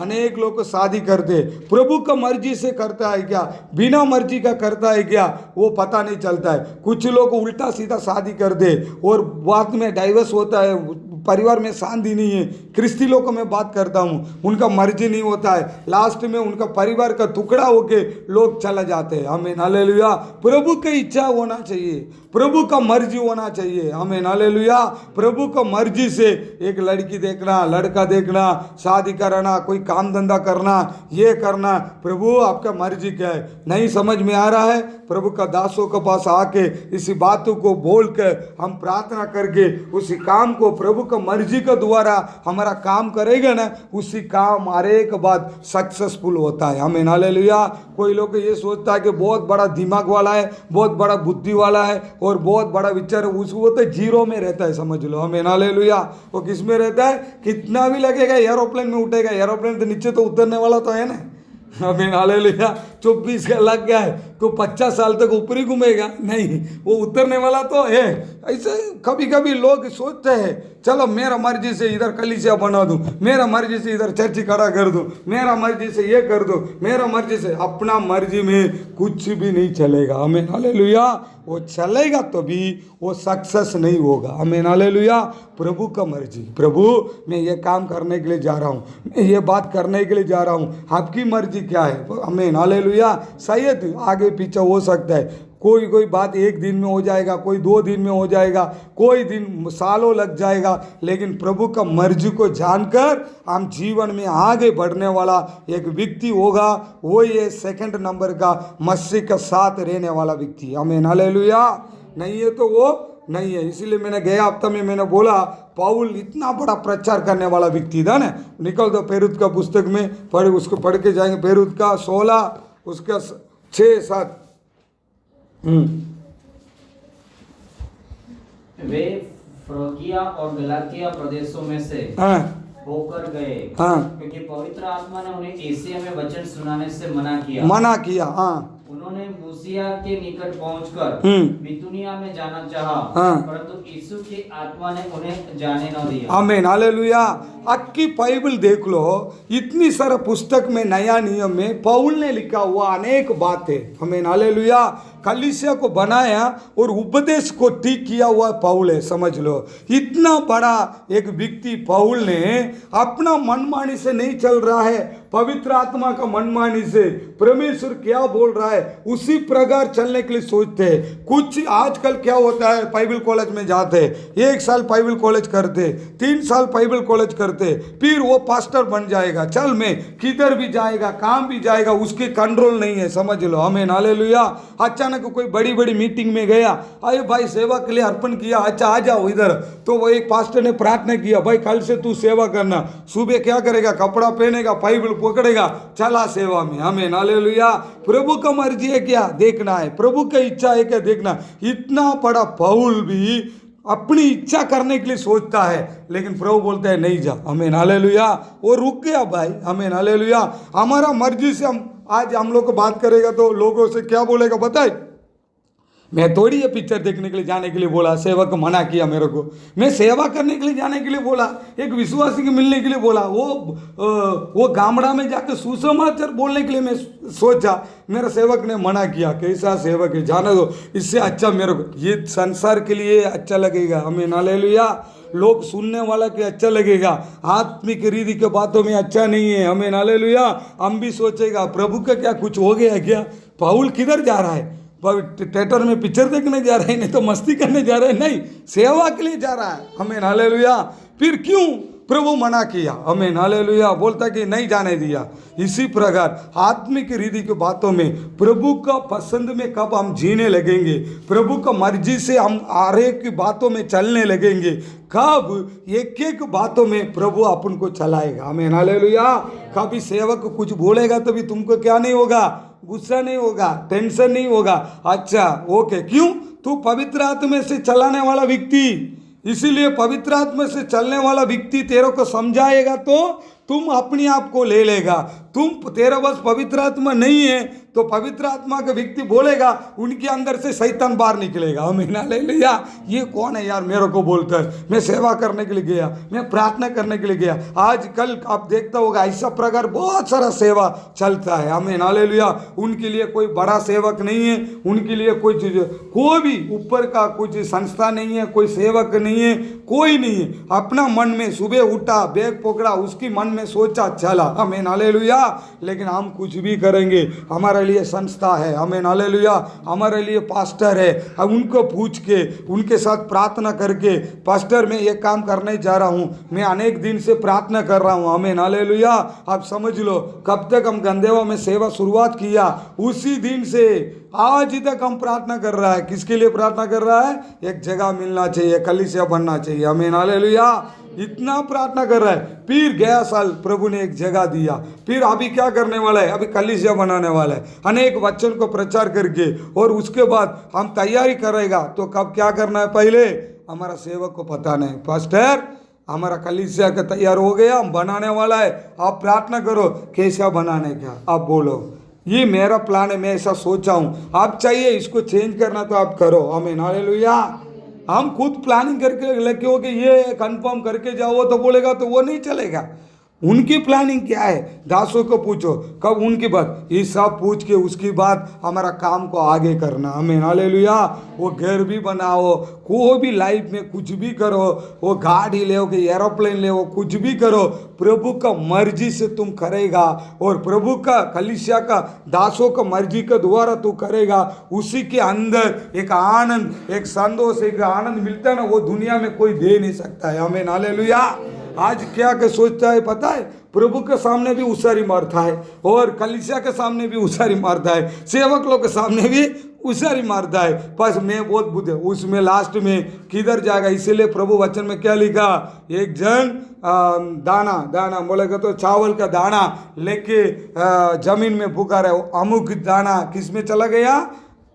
अनेक लोग को शादी करते प्रभु का मर्जी से करता है क्या, बिना मर्जी का करता है क्या, वो पता नहीं चलता है। कुछ लोग उल्टा सीधा शादी कर दे और बाद में डाइवर्स होता है, परिवार में शांति नहीं है। ख्रिस्ती लोगों में बात करता हूँ, उनका मर्जी नहीं होता है, लास्ट में उनका परिवार का टुकड़ा होके लोग चला जाते हैं। हमें हालेलुया। प्रभु की इच्छा होना चाहिए, प्रभु का मर्जी होना चाहिए। हमें हालेलुया। प्रभु का मर्जी से एक लड़की देखना, लड़का देखना, शादी कराना, कोई काम धंधा करना, ये करना, प्रभु आपका मर्जी क्या है, नहीं समझ में आ रहा है, प्रभु का दासों के पास आके इसी बातों को बोल कर हम प्रार्थना करके उसी काम को प्रभु का मर्जी के द्वारा हमारा काम करेगा ना, उसी काम हमारे के बाद सक्सेसफुल होता है। हमें हालेलुया। कोई लोग ये सोचता है कि बहुत बड़ा दिमाग वाला है, बहुत बड़ा बुद्धि वाला है और बहुत बड़ा विचार, वो तो जीरो में रहता है। समझ लो। हमें हालेलुया। वो किस में रहता है? कितना भी लगेगा एरोप्लेन में उठेगा, एरोप्लेन तो नीचे तो उतरने वाला तो है ना। हमें हालेलुया। 24 का लग गया है तो 50 साल तक ऊपर ही घूमेगा नहीं, वो उतरने वाला तो है। ऐसे कभी कभी लोग सोचते हैं चलो मेरा मर्जी से इधर कलीसिया बना दूं, मेरा मर्जी से इधर चर्च खड़ा कर दूं, मेरा मर्जी से ये कर दूं, मेरा मर्जी से, अपना मर्जी में कुछ भी नहीं चलेगा। हमें हालेलुया। वो चलेगा तो भी वो सक्सेस नहीं होगा। हमें हालेलुया। प्रभु का मर्जी, प्रभु मैं ये काम करने के लिए जा रहा हूँ, मैं ये बात करने के लिए जा रहा हूँ, आपकी मर्जी क्या है? हमें हालेलुया। शायद आगे पीछे हो सकता है, कोई बात एक दिन में हो जाएगा, कोई 2 दिन में हो जाएगा, कोई दिन सालों लग जाएगा, लेकिन प्रभु का मर्जी को जानकर हम जीवन में आगे बढ़ने वाला एक व्यक्ति होगा। वो ये सेकंड नंबर का मसीह के साथ रहने वाला व्यक्ति। हमें हालेलुया। नहीं है तो वो नहीं है। इसीलिए मैंने गया हफ्ता में मैंने बोला पाउल इतना बड़ा प्रचार करने वाला व्यक्ति था ना। निकल दो पेरुत का पुस्तक में पढ़, उसको पढ़ के जाएंगे। पेरुत का 16 उसका 6-7। वे फ्रोगिया और गलातिया प्रदेशों में से होकर गए, हाँ क्योंकि पवित्र आत्मा ने उन्हें एशिया में वचन सुनाने से मना किया। हाँ उन्होंने मूसिया के निकट पहुंचकर बितूनिया में जाना चाहा, हाँ। परंतु यीशु की आत्मा ने उन्हें जाने न दिया। आमीन हालेलुया। अक्की बाइबल देख लो, इतनी सारा पुस्तक में नया नियम में पौल ने लिखा हुआ अनेक बातें। आमीन हालेलुया। कलीसिया को बनाया और उपदेश को ठीक किया हुआ पौल है, समझ लो। इतना बड़ा एक व्यक्ति पौल ने अपना मनमानी से नहीं चल रहा है, पवित्र आत्मा का मनमानी से परमेश्वर क्या बोल रहा है उसी प्रकार चलने के लिए सोचते हैं। कुछ आजकल क्या होता है, बाइबल कॉलेज में जाते, 1 साल बाइबल कॉलेज करते, 3 साल बाइबल कॉलेज करते, फिर वो पास्टर बन जाएगा, चल मैं किधर भी जाएगा, काम भी जाएगा, उसके कंट्रोल नहीं है, समझ लो। आमीन हालेलुया। अचानक कोई बड़ी बड़ी मीटिंग में गया, अरे भाई सेवा के लिए अर्पण किया, अच्छा आ जाओ इधर, तो वो एक पास्टर ने प्रार्थना किया, भाई कल से तू सेवा करना, सुबह क्या करेगा, कपड़ा पहनेगा, बाइबल पकड़ेगा, चला सेवा में। आमीन हालेलुया। प्रभु का मर्जी है क्या देखना है, प्रभु की इच्छा है क्या देखना। इतना बड़ा पौल भी अपनी इच्छा करने के लिए सोचता है, लेकिन प्रभु बोलता है नहीं जा। आमीन हालेलुया। वो रुक गया भाई। आमीन हालेलुया। हमारा मर्जी से आज हम लोग को बात करेगा तो लोगों से क्या बोलेगा बताए, मैं थोड़ी ये पिक्चर देखने के लिए जाने के लिए बोला, सेवक मना किया मेरे को, मैं सेवा करने के लिए जाने के लिए बोला, एक विश्वासी के मिलने के लिए बोला, वो गामड़ा में जाकर सुसमाचार बोलने के लिए मैं सोचा, मेरा सेवक ने मना किया। कैसा सेवक है, जाने दो, इससे अच्छा मेरे को ये संसार के लिए अच्छा लगेगा। आमीन हालेलुया। लोग सुनने वाला के अच्छा लगेगा, आत्मिक रीति के बातों में अच्छा नहीं है। आमीन हालेलुया। हम भी सोचेगा प्रभु का क्या कुछ हो गया क्या, पौल किधर जा रहा है, थिएटर में पिक्चर देखने जा रहे हैं, नहीं तो मस्ती करने जा रहे हैं, नहीं, सेवा के लिए जा रहा है। आमीन हालेलुया। फिर क्यों प्रभु मना किया, आमीन हालेलुया, बोलता कि नहीं जाने दिया। इसी प्रकार आत्मिक रीति की बातों में प्रभु का पसंद में कब हम जीने लगेंगे, प्रभु का मर्जी से हम हर एक की बातों में चलने लगेंगे, कब एक एक बातों में प्रभु अपन को चलाएगा। आमीन हालेलुया। कभी सेवक कुछ बोलेगा तो भी तुमको क्या नहीं होगा, गुस्सा नहीं होगा, टेंशन नहीं होगा, अच्छा ओके, क्यों, तू पवित्र आत्मा से चलाने वाला व्यक्ति, इसीलिए पवित्र आत्मा से चलने वाला व्यक्ति तेरे को समझाएगा तो तुम अपने आप को ले लेगा। तुम तेरा बस पवित्र आत्मा नहीं है तो पवित्र आत्मा का व्यक्ति बोलेगा, उनके अंदर से शैतान बाहर निकलेगा। आमीन हालेलुया। ये कौन है यार मेरे को बोलता है, मैं सेवा करने के लिए गया, मैं प्रार्थना करने के लिए गया। आजकल आप देखता होगा ऐसा प्रकार बहुत सारा सेवा चलता है। आमीन हालेलुया। उनके लिए कोई बड़ा सेवक नहीं है, उनके लिए कोई भी ऊपर का कुछ संस्था नहीं है, कोई सेवक नहीं है, कोई नहीं है। अपना मन में सुबह उठा, बैग पकड़ा, उसकी मन में सोचा, चला। आमीन हालेलुया। लेकिन हम कुछ भी करेंगे, हमारे लिए संस्था है, आमीन हालेलुया, हमारे लिए पास्टर है, अब उनको पूछ के उनके साथ प्रार्थना करके, पास्टर मैं ये काम करने जा रहा हूँ, मैं अनेक दिन से प्रार्थना कर रहा हूँ, आमीन हालेलुया। आप समझ लो कब तक हम गंदेवा में सेवा शुरुआत किया, उसी दिन से आज तक हम प्रार्थना कर रहा है। किसके लिए प्रार्थना कर रहा है, एक जगह मिलना चाहिए, कलीसिया बनना चाहिए। आमीन हालेलुया। इतना प्रार्थना कर रहा है। फिर गया साल प्रभु ने एक जगह दिया, फिर अभी क्या करने वाला है, अभी कलीसिया बनाने वाला है, अनेक वचन को प्रचार करके, और उसके बाद हम तैयारी करेगा। तो कब क्या करना है, पहले हमारा सेवक को पता नहीं, पास्टर हमारा कलीसिया का तैयार हो गया, हम बनाने वाला है, आप प्रार्थना करो कैसा बनाने का, आप बोलो ये मेरा प्लान है, मैं ऐसा सोचा हूँ, आप चाहिए इसको चेंज करना तो आप करो। आमीन हालेलुया। हम खुद प्लानिंग करके लगे हो कि ये कंफर्म करके जाओ तो बोलेगा तो वो नहीं चलेगा। उनकी प्लानिंग क्या है, दासों को पूछो कब उनकी बात, ये सब पूछ के उसकी बात हमारा काम को आगे करना। आमीन हालेलुया। वो घर भी बनाओ, कोई भी लाइफ में कुछ भी करो, वो गाड़ी ले कि एरोप्लेन ले, कुछ भी करो, प्रभु का मर्जी से तुम करेगा, और प्रभु का कलीसिया का दासों का मर्जी का द्वारा तू करेगा, उसी के अंदर एक आनंद, एक संतोष, एक आनंद मिलता है ना, वो दुनिया में कोई दे नहीं सकता है। आमीन हालेलुया। आज क्या के सोचता है पता है, प्रभु के सामने भी उसारी मारता है, और कलीसिया के सामने भी उसारी मारता है, सेवक लोग के सामने भी उसारी मारता है, बस मैं बहुत बुद्ध है, उसमें लास्ट में किधर जाएगा। इसीलिए प्रभु वचन में क्या लिखा, एक जन दाना बोलेगा तो चावल का दाना लेके जमीन में पुकारा है, अमुक दाना किस में चला गया,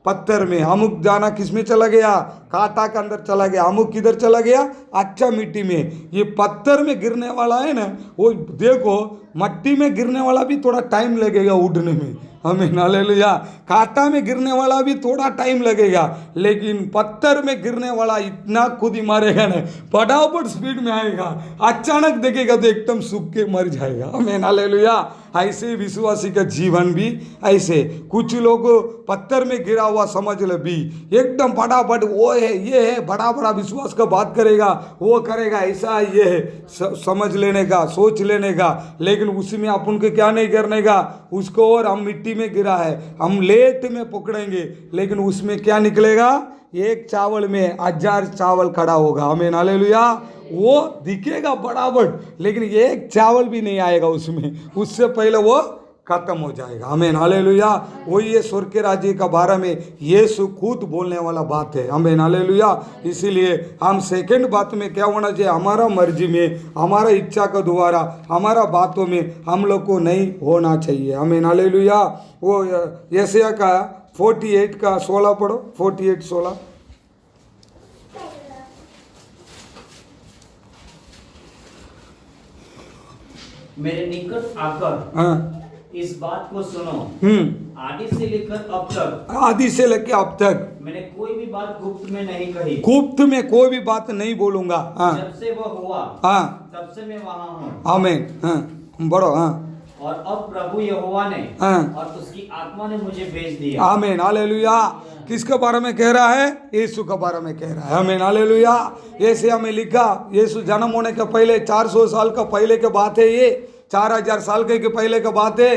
पत्थर में, अमुक दाना किस में चला गया, कांटा के अंदर चला गया, अमुक किधर चला गया, अच्छा मिट्टी में। ये पत्थर में गिरने वाला है ना, वो देखो मट्टी में गिरने वाला भी थोड़ा टाइम लगेगा उड़ने में, हमें हालेलुया। कांटा में गिरने वाला भी थोड़ा टाइम लगेगा, लेकिन पत्थर में गिरने वाला इतना खुद ही मारेगा ना, फटाफट स्पीड में आएगा, अचानक देखेगा तो एकदम सूख के मर जाएगा, हमें हालेलुया। ऐसे विश्वासी का जीवन भी ऐसे, कुछ लोग पत्थर में गिरा हुआ समझ ले भी, एकदम फटाफट वो है ये है, बड़ा बड़ा विश्वास का बात करेगा, वो करेगा, ऐसा ये है समझ लेने का, सोच लेने का, लेकिन उसमें अपन को क्या नहीं करने का, उसको और हम मिट्टी में गिरा है, हम लेट में पकड़ेंगे, लेकिन उसमें क्या निकलेगा, एक चावल में 1000 चावल खड़ा होगा, हमें हालेलुया। वो दिखेगा बराबर, लेकिन एक चावल भी नहीं आएगा उसमें, उससे पहले वो खत्म हो जाएगा, हमें हालेलुया। वही ये स्वर्ग के राज्य का बारे में यीशु खुद बोलने वाला बात है, हमें हालेलुया। इसीलिए हम सेकंड बात में क्या होना चाहिए, हमारा मर्जी में, हमारा इच्छा के द्वारा, हमारा बातों में हम लोग को नहीं होना चाहिए, हमें हालेलुया। वो यशायाह का 48 का 16 पढ़ो, 48:16। मेरे निकट आकर हाँ इस बात को सुनो, आदि से लेकर अब तक, आदि से लेकर अब तक मैंने कोई भी बात गुप्त में नहीं कही, गुप्त में कोई भी बात नहीं बोलूंगा। हाँ जब से वह हुआ हाँ, तब से मैं वहाँ हूँ। आमीन। हाँ बड़ो। हाँ और अब प्रभु यहोवा ने हाँ, और उसकी आत्मा ने मुझे भेज दिया। आमीन हालेलुया। किसके बारे में कह रहा है, यीशु के बारे में कह रहा है, आमीन हालेलुया। यशायाह में लिखा, यीशु जन्म होने के पहले 400 साल का पहले के बात है, ये 4000 साल के पहले का बात है।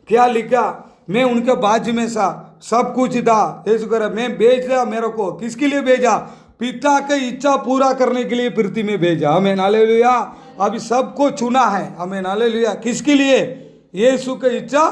क्या लिखा, मैं उनके बाजू में सा सब कुछ था, यीशु कह रहा मैं भेज दिया, मेरे को किसके लिए भेजा, पिता की इच्छा पूरा करने के लिए पृथ्वी में भेजा, आमीन हालेलुया। अभी सबको चुना है, आमीन हालेलुया। किसके लिए, यीशु की इच्छा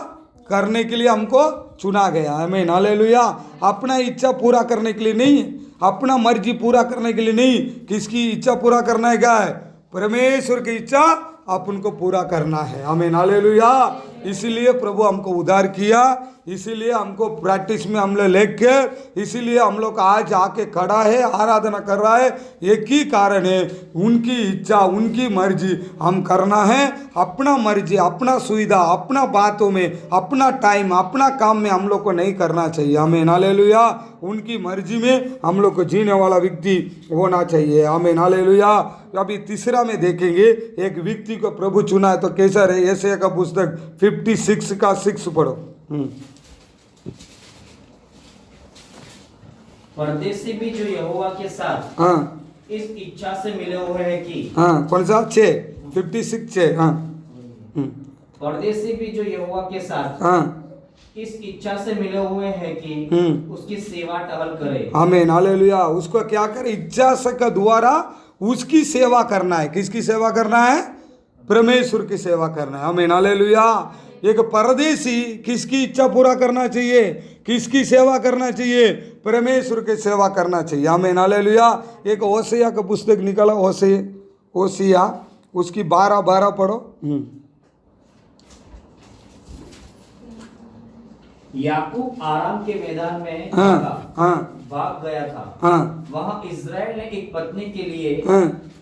करने के लिए हमको चुना गया, आमीन हालेलुया। अपना इच्छा पूरा करने के लिए नहीं, अपना मर्जी पूरा करने के लिए नहीं, किसकी इच्छा पूरा करना है, क्या है, परमेश्वर की इच्छा अपन को पूरा करना है, आमीन हालेलुया। इसीलिए प्रभु हमको उद्धार किया, इसीलिए हमको प्रैक्टिस में हम लोग लेकर, इसीलिए हम लोग आज आके खड़ा है, आराधना कर रहा है। एक ही कारण है, उनकी इच्छा, उनकी मर्जी हम करना है। अपना मर्जी, अपना सुविधा, अपना बातों में, अपना टाइम, अपना काम में हम लोग को नहीं करना चाहिए, आमीन हालेलुया। उनकी मर्जी में हम लोग को जीने वाला व्यक्ति होना चाहिए, आमीन हालेलुया। अभी तीसरा में देखेंगे, एक व्यक्ति को प्रभु चुना है तो कैसा रहे। यशायाह का पुस्तक 56 का 6 पढ़ो। परदेसी भी जो यहोवा के साथ हाँ इस इच्छा से मिले हुए हैं कि, हाँ कौन सा 56:6। हाँ परदेसी भी जो यहोवा के साथ हाँ इस इच्छा से मिले हुए हैं कि उसकी सेवा टहल करे, आमीन हालेलुया। उसको क्या करे, इच्छा से का द्वारा उसकी सेवा करना है। किसकी सेवा करना है, परमेश्वर की सेवा करना है, आमीन हालेलुया। एक परदेसी किसकी इच्छा पूरा करना चाहिए, किसकी सेवा करना चाहिए, परमेश्वर की सेवा करना चाहिए, आमीन हालेलुया। एक होसिया का पुस्तक निकाला, होसिया उसकी 12 पढ़ो। याकूब आराम के मैदान में भाग गया था, वहाँ इज़राइल ने एक पत्नी के लिए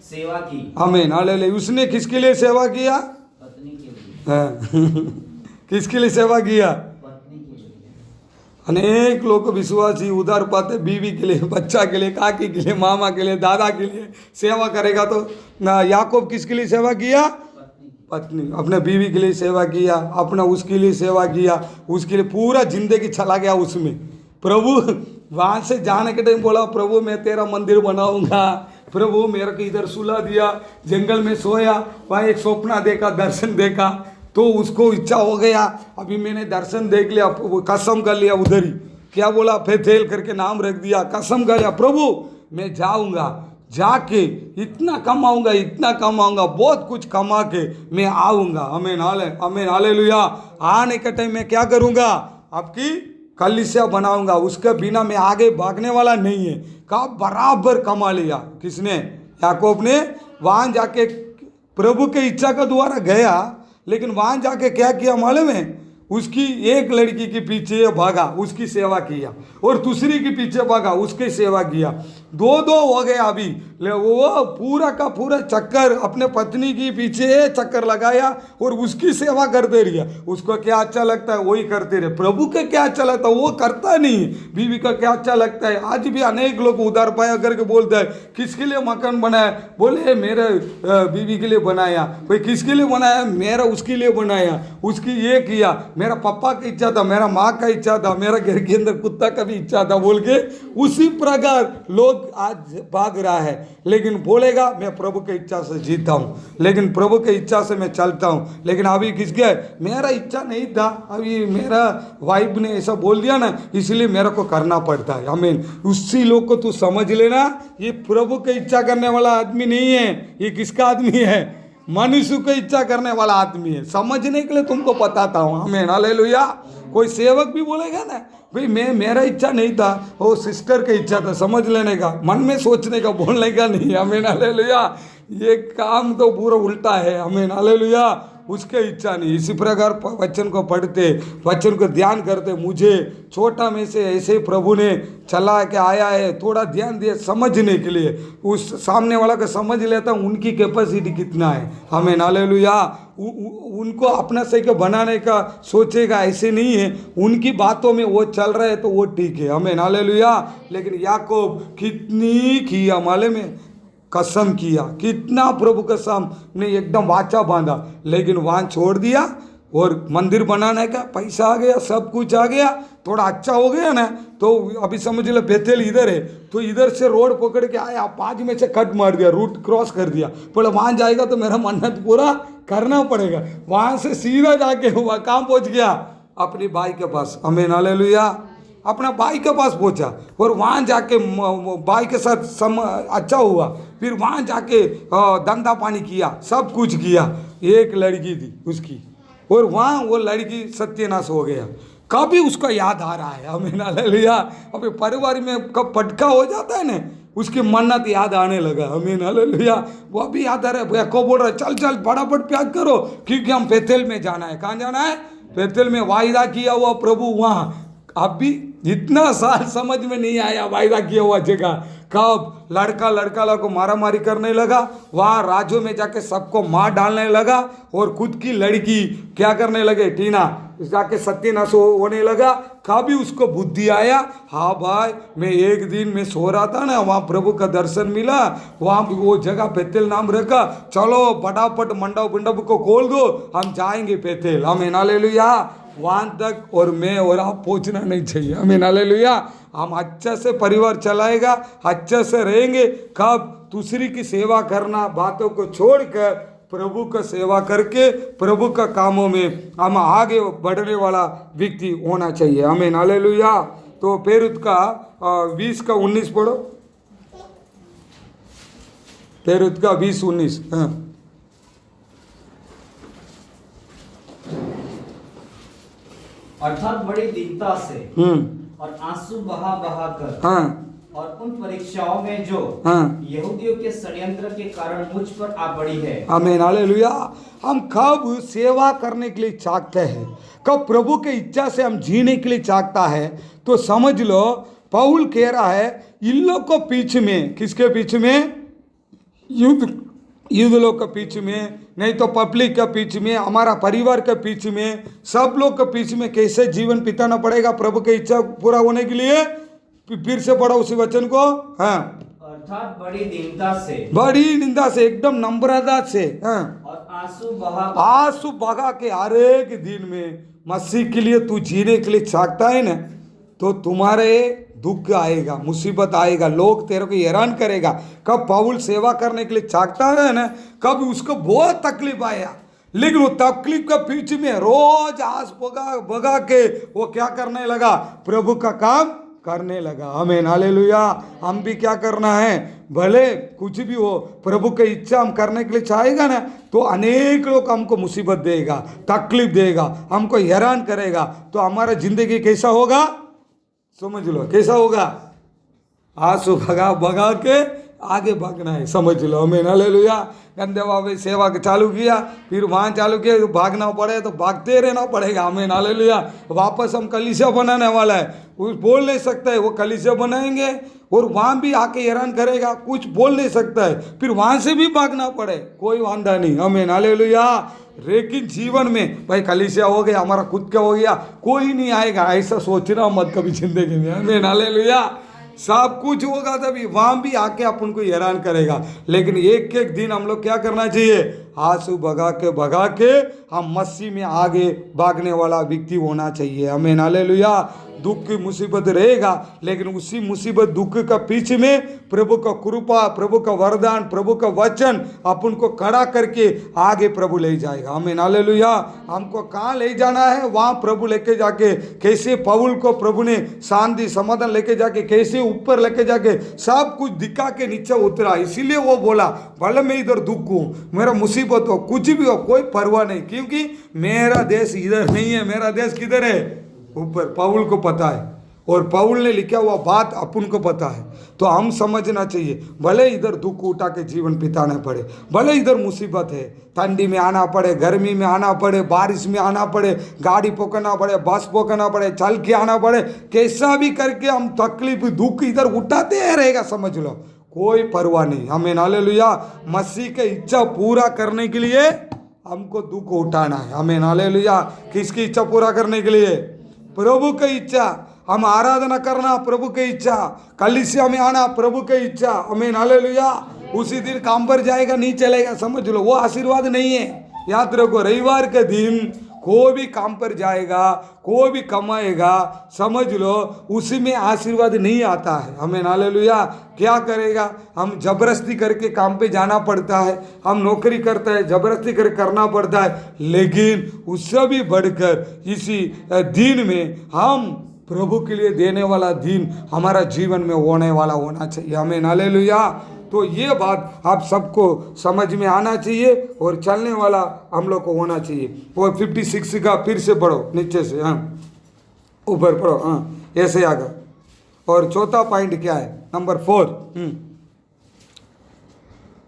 सेवा की, आमीन हालेलुया। उसने किसके लिए सेवा किया, पत्नी के लिए। किसके लिए सेवा किया, पत्नी के लिए। अनेक लोग विश्वासी उधार पाते, बीवी के लिए, बच्चा के लिए, काकी के लिए, मामा के लिए, दादा के लिए सेवा करेगा। तो याकूब किसके लिए सेवा किया, पत्नी, अपने बीवी के लिए सेवा किया, अपना उसके लिए सेवा किया, उसके लिए पूरा जिंदगी चला गया उसमें। प्रभु वहाँ से जाने के टाइम बोला, प्रभु मैं तेरा मंदिर बनाऊंगा, प्रभु मेरे को इधर सुला दिया, जंगल में सोया, वहाँ एक सपना देखा, दर्शन देखा, तो उसको इच्छा हो गया, अभी मैंने दर्शन देख लिया, कसम कर लिया उधर ही, क्या बोला, फेथेल करके नाम रख दिया, कसम कर लिया, प्रभु मैं जाऊंगा, जाके इतना कमाऊंगा, इतना कमाऊंगा, बहुत कुछ कमा के मैं आऊंगा, आमीन हालेलुया। आने के टाइम मैं क्या करूंगा, आपकी कलीसिया बनाऊंगा, उसके बिना मैं आगे भागने वाला नहीं है। कहा बराबर कमा लिया, किसने, याकूब ने। वहाँ जाके प्रभु के इच्छा के द्वारा गया, लेकिन वहाँ जाके क्या किया मालूम है, उसकी एक लड़की के पीछे भागा, उसकी सेवा किया, और दूसरी के पीछे भागा, उसकी सेवा किया, दो दो हो गया। अभी वो पूरा का पूरा चक्कर अपने पत्नी के पीछे चक्कर लगाया और उसकी सेवा करते रहिए। उसको क्या अच्छा लगता है वही करते रहे। प्रभु का क्या अच्छा लगता है वो करता नहीं। बीवी का क्या अच्छा लगता है, आज भी अनेक लोग उधार पाया करके बोलते हैं किसके लिए मकान बनाया, बोले मेरे बीवी के लिए बनाया। भाई किसके लिए बनाया, मेरा उसके लिए बनाया, उसकी ये किया, मेरा पापा की इच्छा था, मेरा माँ का इच्छा था, मेरा घर के अंदर कुत्ता का भी इच्छा था बोल के उसी प्रकार लोग आज भाग रहा है। लेकिन बोलेगा मैं प्रभु की इच्छा से जीता हूँ, लेकिन प्रभु की इच्छा से मैं चलता हूँ। लेकिन अभी किसके मेरा इच्छा नहीं था, अभी मेरा वाइफ ने ऐसा बोल दिया ना, इसलिए मेरे को करना पड़ता है। आमीन। उसी लोग को तू समझ लेना, ये प्रभु की इच्छा करने वाला आदमी नहीं है। ये किसका आदमी है, मनुष्य को इच्छा करने वाला आदमी है। समझने के लिए तुमको बताता हूँ। आमीन, हालेलुया। कोई सेवक भी बोलेगा ना भाई मेरा इच्छा नहीं था, वो सिस्टर की इच्छा था, समझ लेने का, मन में सोचने का, बोलने का नहीं। आमीन, हालेलुया। ये काम तो पूरा उल्टा है। आमीन, हालेलुया। उसके इच्छा नहीं। इसी प्रकार वचन को पढ़ते, वचन को ध्यान करते, मुझे छोटा में से ऐसे प्रभु ने चला के आया है, थोड़ा ध्यान दिया समझने के लिए। उस सामने वाला को समझ लेता हूँ उनकी कैपेसिटी कितना है। आमीन, हालेलुया। उनको अपना सही को बनाने का सोचेगा, ऐसे नहीं है। उनकी बातों में वो चल रहा है तो वो ठीक है। आमीन, हालेलुया। लेकिन याकूब कितनी किया मालूम है, कसम किया, कितना प्रभु कसम ने एकदम वाचा बांधा, लेकिन वहाँ छोड़ दिया। और मंदिर बनाने का पैसा आ गया, सब कुछ आ गया, थोड़ा अच्छा हो गया ना, तो अभी समझ लो बेतेल इधर है, तो इधर से रोड पकड़ के आया, 5 में से कट मार दिया, रूट क्रॉस कर दिया। बोले वहाँ जाएगा तो मेरा मन्नत पूरा करना पड़ेगा। वहाँ से सीधा जाके वहाँ कहाँ पहुँच गया, अपनी भाई के पास। आमीन, हालेलुया। अपना भाई के पास पहुंचा और वहाँ जाके भाई के साथ अच्छा हुआ। फिर वहाँ जाके धंधा पानी किया, सब कुछ किया। एक लड़की थी उसकी, और वहाँ वो लड़की सत्यानाश हो गया। कभी उसका याद आ रहा है। आमीन, हालेलुया। अभी परिवार में कब पटका हो जाता है ना, उसकी मन्नत याद आने लगा। आमीन, हालेलुया। वो अभी याद आ रहा है। भैया को बोल रहा है चल चल फटाफट प्यार करो, क्योंकि हम बेतेल में जाना है। कहाँ जाना है, बेतेल में वायदा किया हुआ प्रभु वहाँ। अभी इतना साल समझ में नहीं आया वायदा किया हुआ जगह। कब लड़का को मारा मारी करने लगा, वहाँ राजों में जाके सबको मार डालने लगा, और खुद की लड़की क्या करने लगे, टीना जाके सत्यानाश होने लगा। कभी उसको बुद्धि आया, हाँ भाई मैं एक दिन में सो रहा था ना, वहाँ प्रभु का दर्शन मिला, वहाँ वो जगह बेतेल नाम रखा, चलो फटाफट मंडप को खोल दो, हम जाएंगे बेतेल। आमीन, हालेलुया। वहाँ तक और मैं और आप पहुँचना नहीं चाहिए। आमीन, हालेलुया। हम अच्छे से परिवार चलाएगा, अच्छे से रहेंगे। कब दूसरी की सेवा करना, बातों को छोड़कर प्रभु का सेवा करके प्रभु का कामों में हम आगे बढ़ने वाला व्यक्ति होना चाहिए। आमीन, हालेलुया। तो पेरुत का 20 का 19 पढ़ो। पेरुत का 20-19। हाँ, अर्थात बड़ी दीनता से और आंसू बहा बहा कर, हाँ, और उन परीक्षाओं में जो हाँ, यहूदियों के षड्यंत्र के कारण मुझ पर आ पड़ी है। आमीन, हालेलुया। हम कब सेवा करने के लिए चाहते हैं, कब प्रभु की इच्छा से हम जीने के लिए चाहता है, तो समझ लो पौल कह रहा है इन लोग को पीछे में, किसके पीछे में, युद्ध लोग के पीछे में, नहीं तो पब्लिक के पीछे में, हमारा परिवार के पीछे में, सब लोग के पीछे में कैसे जीवन बिताना पड़ेगा प्रभु की इच्छा पूरा होने के लिए। फिर से पढ़ो उसी वचन को। हाँ, अर्थात बड़ी दीनता से, बड़ी निंदा से, एकदम नम्रता से, हाँ, और आंसू बहा के हर एक दिन में मसीह के लिए तू जीने के लिए चाहता है ना, तो तुम्हारे दुख आएगा, मुसीबत आएगा, लोग तेरे को हैरान करेगा। कब पौल सेवा करने के लिए चाहता है ना, कब उसको बहुत तकलीफ आया, लेकिन वो तकलीफ का पीछे में रोज आस भगा के वो क्या करने लगा, प्रभु का काम करने लगा। आमीन, हालेलुया। हम भी क्या करना है, भले कुछ भी हो, प्रभु की इच्छा हम करने के लिए चाहेगा ना, तो अनेक लोग हमको मुसीबत देगा, तकलीफ देगा, हमको हैरान करेगा, तो हमारा जिंदगी कैसा होगा, समझ लो कैसा होगा, आंसू भगा के आगे भागना है, समझ लो। हमें हालेलुया। गंदे बाबे सेवा के चालू किया, फिर वहाँ चालू किया, तो भागना पड़े तो भागते रहना पड़ेगा। हमें हालेलुया। वापस हम कलीसिया बनाने वाला है, कुछ बोल नहीं सकता है। वो कलीसिया बनाएंगे और वहाँ भी आके हैरान करेगा, कुछ बोल नहीं सकता है, फिर वहाँ से भी भागना पड़े, कोई वांदा नहीं। हमें हालेलुया। लेकिन जीवन में भाई कलीसिया हो गया, हमारा खुद का हो गया, कोई नहीं आएगा, ऐसा सोचना मत कभी जिंदगी में। हमें हालेलुया। सब कुछ होगा तभी वहाँ भी आके अपन को हैरान करेगा। लेकिन एक एक दिन हम लोग क्या करना चाहिए, आंसू भगा के हम मसीह में आगे भागने वाला व्यक्ति होना चाहिए। हमें हालेलुया। दुख की मुसीबत रहेगा, लेकिन उसी मुसीबत दुख का पीछे में प्रभु का कृपा, प्रभु का वरदान, प्रभु का वचन अपन को खड़ा करके आगे प्रभु ले जाएगा। हमें हालेलुया। हमको कहाँ ले जाना है, वहाँ प्रभु लेके जाके, कैसे पौल को प्रभु ने शांति समाधान लेके जाके, कैसे ऊपर लेके जाके सब कुछ दिखा के नीचे उतरा। इसीलिए वो बोला भले मैं इधर दुख हूँ, मेरा मुसीबत हो, कुछ भी हो, कोई परवाह नहीं, क्योंकि मेरा देश इधर नहीं है, मेरा देश किधर है, ऊपर। पौल को पता है, और पौल ने लिखा हुआ बात अपन को पता है। तो हम समझना चाहिए, भले इधर दुख उठा के जीवन बिताना पड़े, भले इधर मुसीबत है, ठंडी में आना पड़े, गर्मी में आना पड़े, बारिश में आना पड़े, गाड़ी पकड़ना पड़े, बस पकड़ना पड़े, चल के आना पड़े, कैसा भी करके हम तकलीफ दुख इधर उठाते रहेगा, समझ लो, कोई परवाह नहीं। हमें हालेलुया। मसीह के इच्छा पूरा करने के लिए हमको दुख उठाना है। हमें हालेलुया। किसकी इच्छा पूरा करने के लिए, प्रभु की इच्छा। हम आराधना करना प्रभु की इच्छा, कलीसिया में आना प्रभु की इच्छा। हमें हालेलुया। उसी दिन काम पर जाएगा नहीं चलेगा, समझ लो, वो आशीर्वाद नहीं है। याद रखो, रविवार के दिन कोई भी काम पर जाएगा, कोई भी कमाएगा, समझ लो उसी में आशीर्वाद नहीं आता है। हमें हालेलुया। क्या करेगा, हम जबरदस्ती करके काम पे जाना पड़ता है, हम नौकरी करते हैं, जबरदस्ती करके करना पड़ता है, लेकिन उससे भी बढ़कर इसी दिन में हम प्रभु के लिए देने वाला दिन हमारा जीवन में होने वाला होना चाहिए। हमें हालेलुया। तो ये बात आप सबको समझ में आना चाहिए और चलने वाला हम लोग को होना चाहिए। वो 56 का फिर से पढ़ो नीचे से, हाँ ऊपर पढ़ो, हाँ ऐसे आगे। और चौथा पॉइंट क्या है, नंबर 4।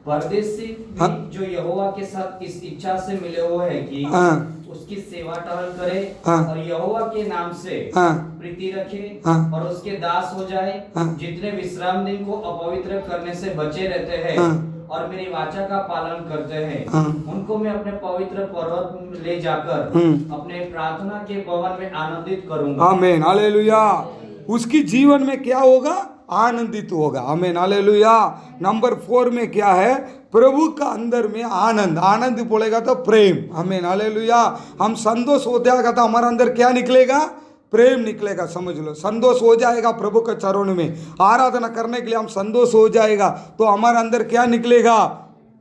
परदेशी भी जो यहोवा के साथ इस इच्छा से मिले हुए हैं कि उसकी सेवा टहल करे और यहोवा के नाम से प्रीति रखे और उसके दास हो जाए, जितने विश्राम दिन को अपवित्र करने से बचे रहते हैं और मेरी वाचा का पालन करते हैं, उनको मैं अपने पवित्र पर्वत में ले जाकर अपने प्रार्थना के भवन में आनंदित करूंगा। आमीन हालेलुया। उसकी जीवन में क्या होगा, आनंदित होगा। हमें हालेलुया। नंबर 4 में क्या है, प्रभु का अंदर में आनंद। आनंद बोलेगा तो प्रेम। हमें हालेलुया। हम संतोष हो जाएगा तो हमारा अंदर क्या निकलेगा, प्रेम निकलेगा। समझ लो, संतोष हो जाएगा प्रभु के चरणों में आराधना करने के लिए, हम संतोष हो जाएगा तो हमारे अंदर क्या निकलेगा,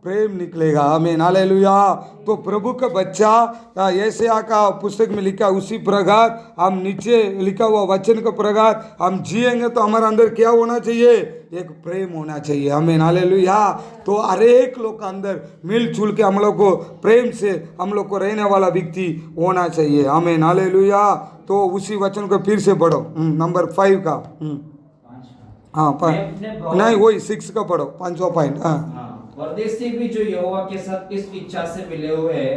प्रेम निकलेगा। आमीन हालेलुया। तो प्रभु का बच्चा यशायाह का पुस्तक में लिखा उसी प्रकार हम नीचे लिखा हुआ वचन का प्रकार हम जिएंगे तो हमारे अंदर क्या होना चाहिए, एक प्रेम होना चाहिए। आमीन हालेलुया। तो हर एक लोग का अंदर मिलजुल के हम लोग को प्रेम से हम लोग को रहने वाला व्यक्ति होना चाहिए। आमीन हालेलुया। तो उसी वचन को फिर से पढ़ो, नंबर 5 का। हाँ नहीं, वही 6 का पढ़ो, 5वां पॉइंट। हाँ, परदेशी भी जो यहोवा के साथ इस इच्छा से मिले हुए हैं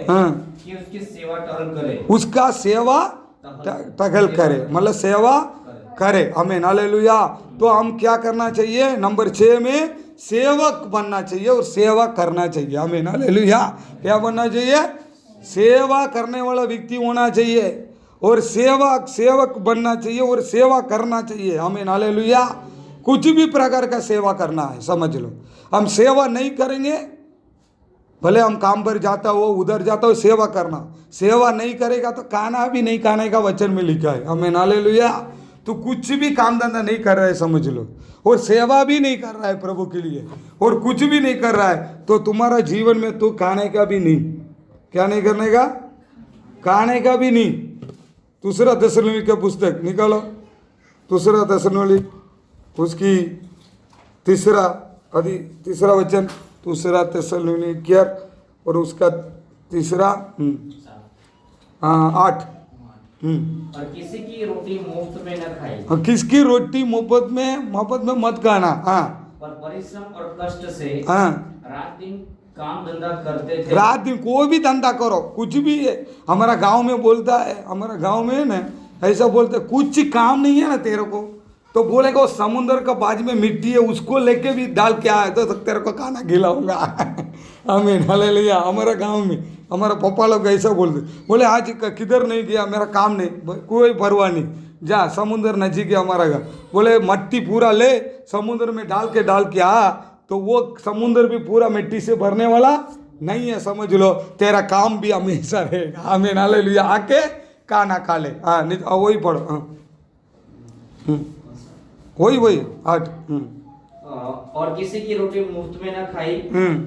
कि उसकी सेवा टहल करे, उसका सेवा टहल करे, मतलब सेवा करे। हमें हालेलुया। तो हम क्या करना चाहिए, नंबर 6 में सेवक बनना चाहिए और सेवा करना चाहिए। हमें हालेलुया। क्या बनना चाहिए, सेवा करने वाला व्यक्ति होना चाहिए और सेवक बनना चाहिए और सेवा करना चाहिए। हमें हालेलुया। कुछ भी प्रकार का सेवा करना है, समझ लो। हम सेवा नहीं करेंगे, भले हम काम पर जाता हो, उधर जाता हो, सेवा करना, सेवा नहीं करेगा तो खाना भी नहीं खाने का वचन में लिखा है। हमें हालेलुया। तो कुछ भी काम धंधा नहीं कर रहा है, समझ लो, और सेवा भी नहीं कर रहा है प्रभु के लिए, और कुछ भी नहीं कर रहा है, तो तुम्हारा जीवन में तो खाने का भी नहीं, क्या नहीं करने का, खाने का भी नहीं। दूसरा थिस्सलुनीके का पुस्तक निकालो, दूसरा थिस्सलुनीके उसकी तीसरा वचन, दूसरा थिस्सलुनीके और उसका तीसरा 8। और किसी की रोटी मुफ्त में न खाई, किसकी रोटी मुफ्त में मत खाना। हाँ, पर परिश्रम और कष्ट से हाँ रात दिन काम धंधा करते थे। रात दिन कोई भी धंधा करो, कुछ भी है। हमारा गांव में बोलता है, हमारा गांव में ना ऐसा बोलते, कुछ काम नहीं है ना तेरे को, तो बोलेगा वो समुद्र का बाजू में मिट्टी है, उसको लेके भी डाल के आए तो तेरे को खाना खिलाऊंगा। आमीन हालेलुया। हमारा गांव में हमारा पापा लोग ऐसा बोलते, बोले आज किधर नहीं गया, मेरा काम नहीं, कोई परवाह नहीं, जा समुद्र नजीक है हमारा घर। बोले मट्टी पूरा ले समुद्र में डाल के आ, तो वो समुद्र भी पूरा मिट्टी से भरने वाला नहीं है, समझ लो तेरा काम भी हमेशा रहेगा। आमीन हालेलुया। आके खाना खा ले। हाँ नहीं वही पढ़ो। हाँ वही 8। और किसी की रोटी मुफ्त में न खाई,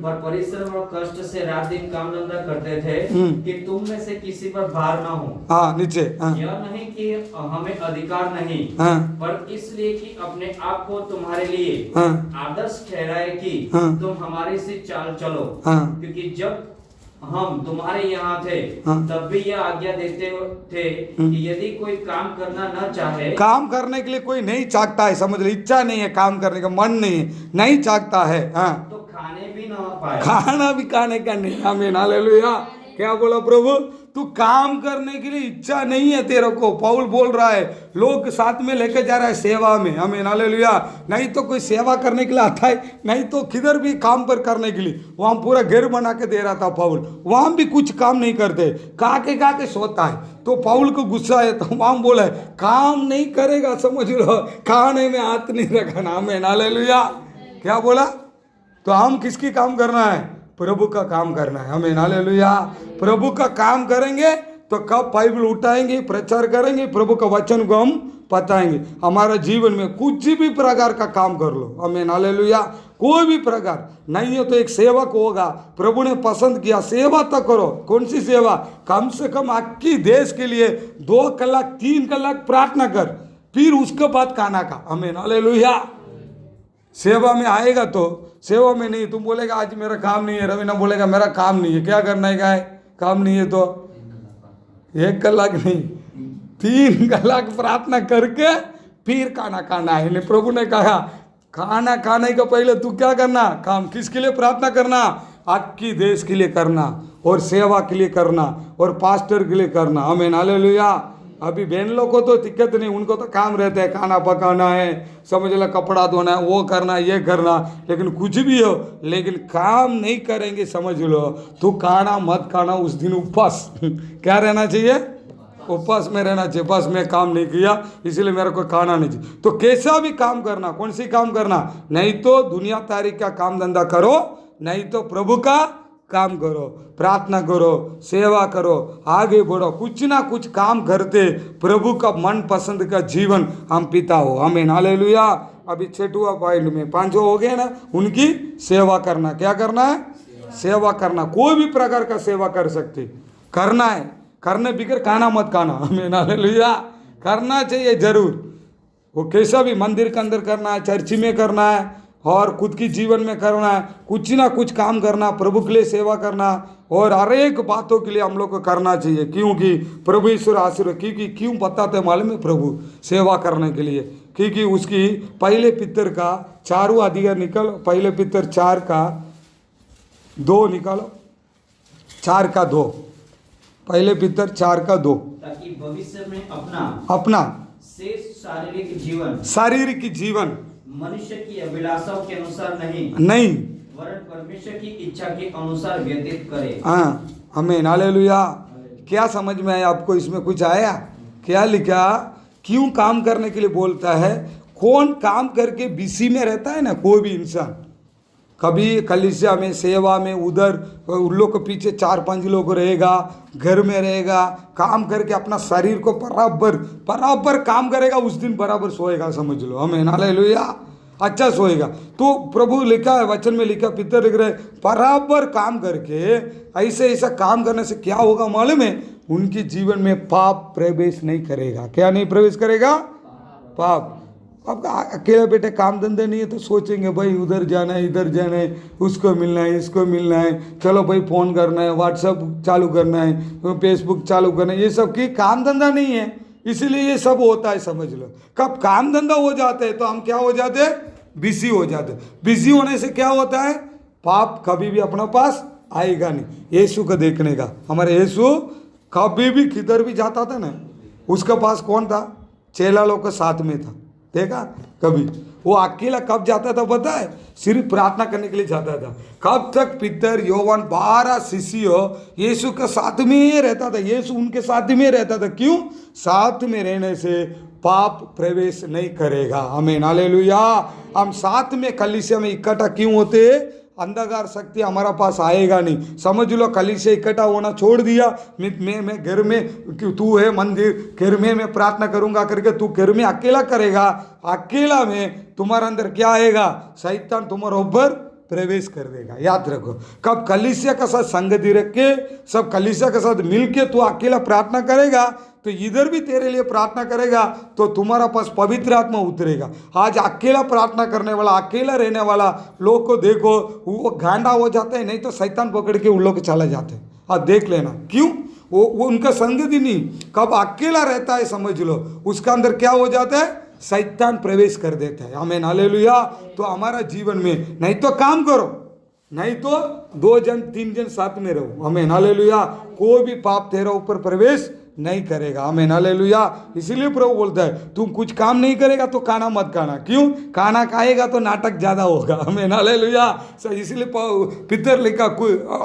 पर परिश्रम और कष्ट से रात दिन काम धंधा करते थे कि तुम में से किसी पर भार न हो। हाँ नीचे। हाँ यह नहीं कि हमें अधिकार नहीं, हाँ पर इसलिए कि अपने आप को तुम्हारे लिए हाँ आदर्श ठहराए कि हाँ तुम हमारे से चाल चलो। हाँ क्योंकि जब हम तुम्हारे यहाँ थे हाँ तब भी यह आज्ञा देते थे कि यदि कोई काम करना न चाहे, काम करने के लिए कोई नहीं चाहता है, समझ लो, इच्छा नहीं है काम करने का, मन नहीं है, नहीं चाहता है, हाँ तो खाने भी न पाए। खाना भी खाने का नहीं। आमीन हालेलुया। क्या बोला प्रभु, तू काम करने के लिए इच्छा नहीं है तेरे को। पौल बोल रहा है, लोग साथ में लेके जा रहा है सेवा में। आमीन हालेलुया। नहीं तो कोई सेवा करने के लिए आता है, नहीं तो किधर भी काम पर करने के लिए। वहाँ पूरा घर बना के दे रहा था पौल, वहाँ भी कुछ काम नहीं करते, खा के सोता है। तो पौल को गुस्सा है, तो वहाँ बोला है काम नहीं करेगा, समझ लो खाने में हाथ नहीं रखना। आमीन हालेलुया। क्या बोला, तो हम किसकी काम करना है, प्रभु का काम करना है। आमीन हालेलुया। प्रभु का काम करेंगे तो कब बाइबल उठाएंगे, प्रचार करेंगे, प्रभु का वचन को हम बताएंगे। हमारा जीवन में कुछ भी प्रकार का काम कर लो। आमीन हालेलुया। कोई भी प्रकार नहीं है तो एक सेवक होगा, प्रभु ने पसंद किया, सेवा तो करो। कौन सी सेवा, कम से कम आपकी देश के लिए 2 कलाक 3 कलाक प्रार्थना कर, फिर उसके बाद खाना खा। आमीन हालेलुया। सेवा में आएगा तो, सेवा में नहीं, तुम बोलेगा आज मेरा काम नहीं है, रवीना बोलेगा मेरा काम नहीं है, क्या करना है, क्या है काम नहीं है, तो 1 कलाक नहीं 3 कलाक प्रार्थना करके फिर खाना खाना है। नहीं, प्रभु ने कहा खाना खाने का पहले तू क्या करना, काम किसके लिए प्रार्थना करना, आपकी देश के लिए करना, और सेवा के लिए करना, और पास्टर के लिए करना। आमीन हालेलुया। अभी बहन लोग को तो दिक्कत नहीं, उनको तो काम रहता है, खाना पकाना है, समझ लो कपड़ा धोना है, वो करना ये करना, लेकिन कुछ भी हो, लेकिन काम नहीं करेंगे, समझ लो तो खाना मत खाना, उस दिन उपवास क्या रहना चाहिए, उपवास में रहना चाहिए। बस मैं काम नहीं किया इसलिए मेरे को खाना नहीं चाहिए। तो कैसा भी काम करना, कौन सी काम करना, नहीं तो दुनिया तारीख का काम धंधा करो, नहीं तो प्रभु का काम करो, प्रार्थना करो, सेवा करो, आगे बढ़ो, कुछ ना कुछ काम करते प्रभु का मन पसंद का जीवन हम पिता हो। आमीन हालेलुया। अभी 6वां पॉइंट में 5 हो गए ना, उनकी सेवा करना। क्या करना है, सेवा करना। कोई भी प्रकार का सेवा कर सकते, करना है, करने बिगर खाना मत खाना। आमीन हालेलुया। करना चाहिए जरूर, वो कैसा भी, मंदिर के अंदर करना है, चर्च में करना है, और खुद की जीवन में करना है, कुछ ना कुछ काम करना, प्रभु के लिए सेवा करना, और हर एक बातों के लिए हम लोग को करना चाहिए, क्योंकि प्रभु ईश्वर आशीर्वाद, क्योंकि क्यों बताते मालूम है, प्रभु सेवा करने के लिए, क्योंकि उसकी पहले पितर का 4वां अध्याय निकलो, पहले पितर 4 का 2 निकालो, 4 का 2, पहले पितर 4 का 2, ताकि भविष्य में अपना शेष शारीरिक जीवन मनुष्य की अभिलाषाओं के अनुसार नहीं वरन परमेश्वर की इच्छा के अनुसार व्यतीत करे। हाँ आमीन हालेलुया। क्या समझ में आया आपको, इसमें कुछ आया, क्या लिखा, क्यों काम करने के लिए बोलता है। कौन काम करके बिजी में रहता है ना, कोई भी इंसान, कभी कलीसिया में, सेवा में, उधर उन लोग के पीछे 4-5 लोग रहेगा, घर में रहेगा, काम करके अपना शरीर को बराबर काम करेगा, उस दिन बराबर सोएगा, समझ लो। आमीन हालेलुया। अच्छा सोएगा। तो प्रभु लिखा है, वचन में लिखा, पितर लिख रहे, बराबर काम करके ऐसा काम करने से क्या होगा मालूम है, उनके जीवन में पाप प्रवेश नहीं करेगा। क्या नहीं प्रवेश करेगा, पाप। अब अकेले बेटे काम धंधे नहीं है तो सोचेंगे भाई उधर जाना है, इधर जाना है, उसको मिलना है, इसको मिलना है, चलो भाई फ़ोन करना है, व्हाट्सएप चालू करना है, फेसबुक चालू करना है, ये सब की काम धंधा नहीं है, इसीलिए ये सब होता है, समझ लो। कब काम धंधा हो जाते हैं तो हम क्या हो जाते हैं, बिजी हो जाते हैं। बिजी होने से क्या होता है, पाप कभी भी अपने पास आएगा नहीं। यीशु को देखने का, हमारे यीशु कभी भी किधर भी जाता था ना, उसके पास कौन था, चेला लोग के साथ में था, देखा कभी। वो अकेला कब जाता था पता है, सिर्फ प्रार्थना करने के लिए जाता था। कब तक पीतर योवान 12 शिष्य यीशु के साथ में ही रहता था, यीशु उनके साथ में रहता था। क्यों? साथ में रहने से पाप प्रवेश नहीं करेगा। आमीन, हालेलुया। हम साथ में कलीसिया में इकट्ठा क्यों होते, अंधकार शक्ति हमारा पास आएगा नहीं। समझ लो, कलीसिया इकट्ठा होना छोड़ दिया, मैं घर में, तू है मंदिर, घर में मैं प्रार्थना करूंगा करके तू घर में अकेला करेगा, अकेला में तुम्हारे अंदर क्या आएगा, शैतान तुम्हारे ऊपर प्रवेश कर देगा। याद रखो, कब कलीसिया के साथ संगति रख के, सब कलीसिया के साथ मिलके तू अकेला प्रार्थना करेगा तो इधर भी तेरे लिए प्रार्थना करेगा तो तुम्हारा पास पवित्र आत्मा उतरेगा। आज अकेला प्रार्थना करने वाला, अकेला रहने वाला लोग को देखो, वो गांडा हो जाता है, नहीं तो शैतान पकड़ के उन लोग चला जाते हैं। आप देख लेना, क्यों? वो उनका संगति नहीं, कब अकेला रहता है समझ लो, उसका अंदर क्या हो जाता है, शैतान प्रवेश कर देता है। आमीन, हालेलुया। तो हमारा जीवन में नहीं तो काम करो, नहीं तो 2 जन 3 जन साथ में रहो। आमीन, हालेलुया। कोई भी पाप तेरा ऊपर प्रवेश नहीं करेगा। आमीन, हालेलुया। इसीलिए प्रभु बोलता है तुम कुछ काम नहीं करेगा तो खाना मत खाना। क्यों? खाना खाएगा तो नाटक ज्यादा होगा। आमीन, हालेलुया। इसलिए पितर लिखा,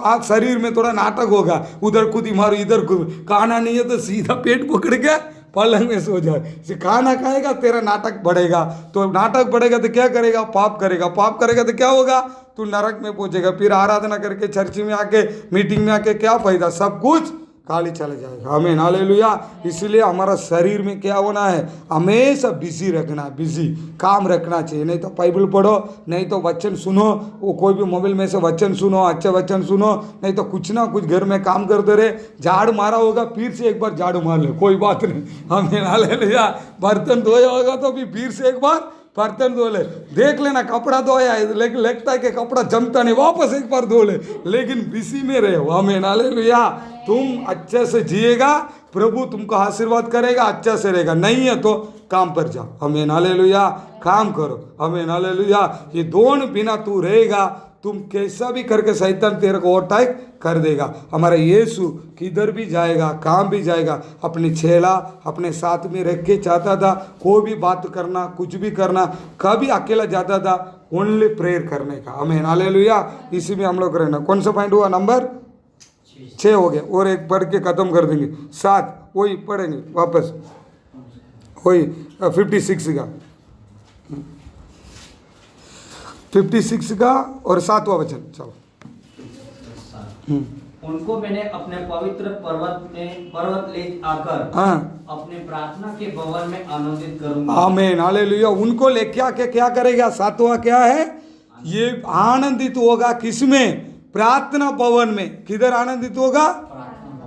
आज शरीर में थोड़ा नाटक होगा, उधर कूदी मारो इधर कूद, खाना नहीं है तो सीधा पेट पकड़ के पलंग में सो जाए। खाना खाएगा तेरा नाटक बढ़ेगा, तो नाटक बढ़ेगा तो क्या करेगा, पाप करेगा, पाप करेगा तो क्या होगा, तू नरक में पहुंचेगा। फिर आराधना करके चर्च में आके, मीटिंग में आके क्या फायदा, सब कुछ खाली चले जाएगा। आमीन, हालेलुया। इसलिए हमारा शरीर में क्या होना है, हमेशा बिजी रखना, बिजी काम रखना चाहिए। नहीं तो बाइबल पढ़ो, नहीं तो वचन सुनो, वो कोई भी मोबाइल में से वचन सुनो, अच्छे वचन सुनो, नहीं तो कुछ ना कुछ घर में काम करते रहे। झाड़ू मारा होगा फिर से एक बार झाड़ू मार ले, कोई बात नहीं। आमीन, हालेलुया। बर्तन धोया होगा तो भी फिर से एक बार बर्तन धो ले। देख लेना, कपड़ा धोया है लेकिन लगता है कि कपड़ा जमता नहीं, वापस एक बार धो ले, लेकिन बिजी में रहे हो। आमीन, हालेलुया। तुम अच्छे से जिएगा, प्रभु तुमको आशीर्वाद करेगा, अच्छा से रहेगा। नहीं है तो काम पर जाओ। आमीन, हालेलुया। काम करो। आमीन, हालेलुया। ये दोनों बिना तू रहेगा, तुम कैसा भी करके शैतान तेरे को ओवरटेक कर देगा। हमारा यीशु किधर भी जाएगा, काम भी जाएगा, अपने चेला अपने साथ में रख के चाहता था, कोई भी बात करना, कुछ भी करना, कभी अकेला जाता था, ओनली प्रेयर करने का। आमीन, हालेलुया। इसी में हम लोग रहना। कौन सा पॉइंट हुआ, नंबर 6 हो गया, और एक पढ़ के खत्म कर देंगे। 7 वही पढ़ेंगे वापस, वही 56 का, 56 का और 7वां वचन। चलो। उनको मैंने अपने पवित्र पर्वत ले आकर अपने प्रार्थना के भवन में आनंदित करूंगा। आमीन, हालेलुया। उनको लेके आके क्या करेगा, 7वां क्या है, ये आनंदित होगा किसमें, प्रार्थना भवन में। किधर आनंदित होगा,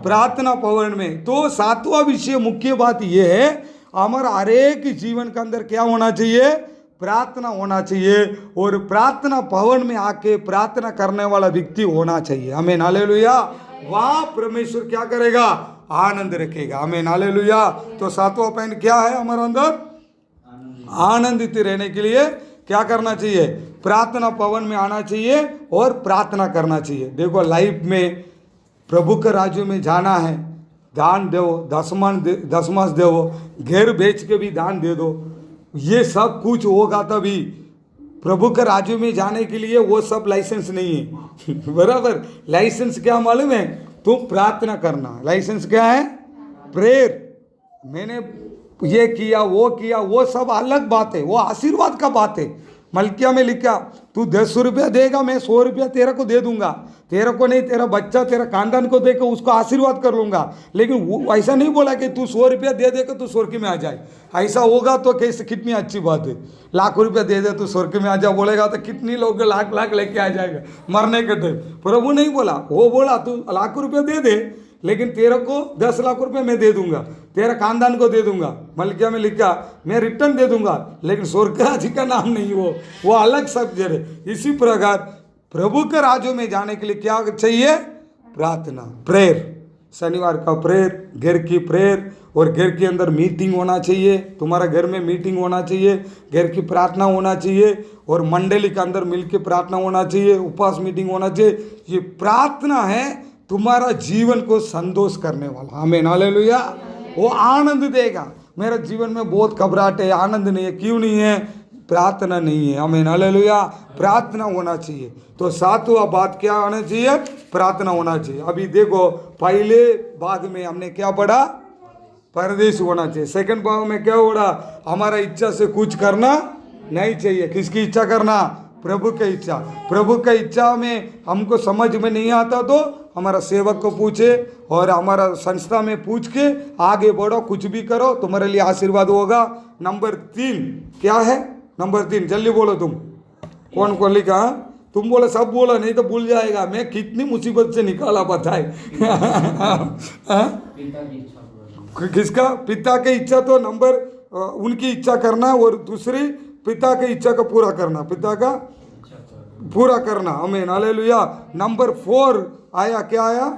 प्रार्थना भवन में। तो 7वां विषय, मुख्य बात यह है, हमारा हरेक जीवन के अंदर क्या होना चाहिए, प्रार्थना होना चाहिए, और प्रार्थना भवन में आके प्रार्थना करने वाला व्यक्ति होना चाहिए। आमीन, हालेलुया। वहाँ परमेश्वर क्या करेगा, आनंद रखेगा। आमीन, हालेलुया। तो 7वां पॉइंट क्या है, हमारे अंदर आनंदित रहने के लिए क्या करना चाहिए, प्रार्थना भवन में आना चाहिए और प्रार्थना करना चाहिए। देखो, लाइफ में प्रभु के राज्य में जाना है, दान दो, दसमांश दो, घर बेच के भी दान दे दो, ये सब कुछ होगा तभी। प्रभु के राज्य में जाने के लिए वो सब लाइसेंस नहीं है। बराबर, लाइसेंस क्या मालूम है, तुम प्रार्थना करना। लाइसेंस क्या है, प्रेयर। मैंने ये किया, वो सब अलग बात है, वो आशीर्वाद का बात है। मलकिया में लिखा, तू 10 रुपया देगा, मैं 100 रुपया तेरे को दे दूंगा, तेरे को नहीं, तेरा बच्चा, तेरा खानदान को देकर उसको आशीर्वाद कर लूंगा। लेकिन वो ऐसा नहीं बोला कि तू 100 रुपया दे देकर तू स्वर्ग में आ जाए। ऐसा होगा तो कैसे, कितनी अच्छी बात है। लाख रुपया दे दे तू स्वर्ग में आ जा बोलेगा तो कितनी लोग लाख लाख लेके आ जाएगा मरने के टाइम। प्रभु नहीं बोला, वो बोला तू लाख रुपया दे दे, लेकिन तेरे को 10 लाख रुपए मैं दे दूंगा, तेरा खानदान को दे दूंगा। मलकिया में लिखा, मैं रिटर्न दे दूंगा, लेकिन स्वर्ग राज्य का नाम नहीं, वो अलग सब्जेक्ट है। इसी प्रकार प्रभु के राज्य में जाने के लिए क्या चाहिए, प्रार्थना, प्रेयर। शनिवार का प्रेयर, घर की प्रेयर, और घर के अंदर मीटिंग होना चाहिए, तुम्हारा घर में मीटिंग होना चाहिए, घर की प्रार्थना होना चाहिए, और मंडली के अंदर मिलकर प्रार्थना होना चाहिए, उपवास मीटिंग होना चाहिए। ये प्रार्थना है तुम्हारा जीवन को संतोष करने वाला। आमीन, हालेलुया। वो आनंद देगा। मेरा जीवन में बहुत घबराहट है, आनंद नहीं है, क्यों नहीं है? प्रार्थना नहीं है। आमीन, हालेलुया। प्रार्थना होना चाहिए। तो सातवां बात क्या होना चाहिए? प्रार्थना होना चाहिए। अभी देखो, पहले भाग में हमने क्या पढ़ा? परदेश होना चाहिए। सेकंड भाग में क्या हो रहा? हमारा इच्छा से कुछ करना नहीं चाहिए। किसकी इच्छा करना? प्रभु की इच्छा। प्रभु की इच्छा में हमको समझ में नहीं आता तो हमारा सेवक को पूछे और हमारा संस्था में पूछ के आगे बढ़ो, कुछ भी करो, तुम्हारे लिए आशीर्वाद होगा। नंबर 3 क्या है? नंबर 3 जल्दी बोलो तुम। कौन कौन लिखा? तुम बोलो, सब बोलो, नहीं तो भूल जाएगा। मैं कितनी मुसीबत से निकाला बताए। किसका? पिता की इच्छा। तो नंबर उनकी इच्छा करना, और दूसरी पिता की इच्छा का पूरा करना, पिता का पूरा करना। आमीन, हालेलुया। नंबर 4 आया, क्या आया?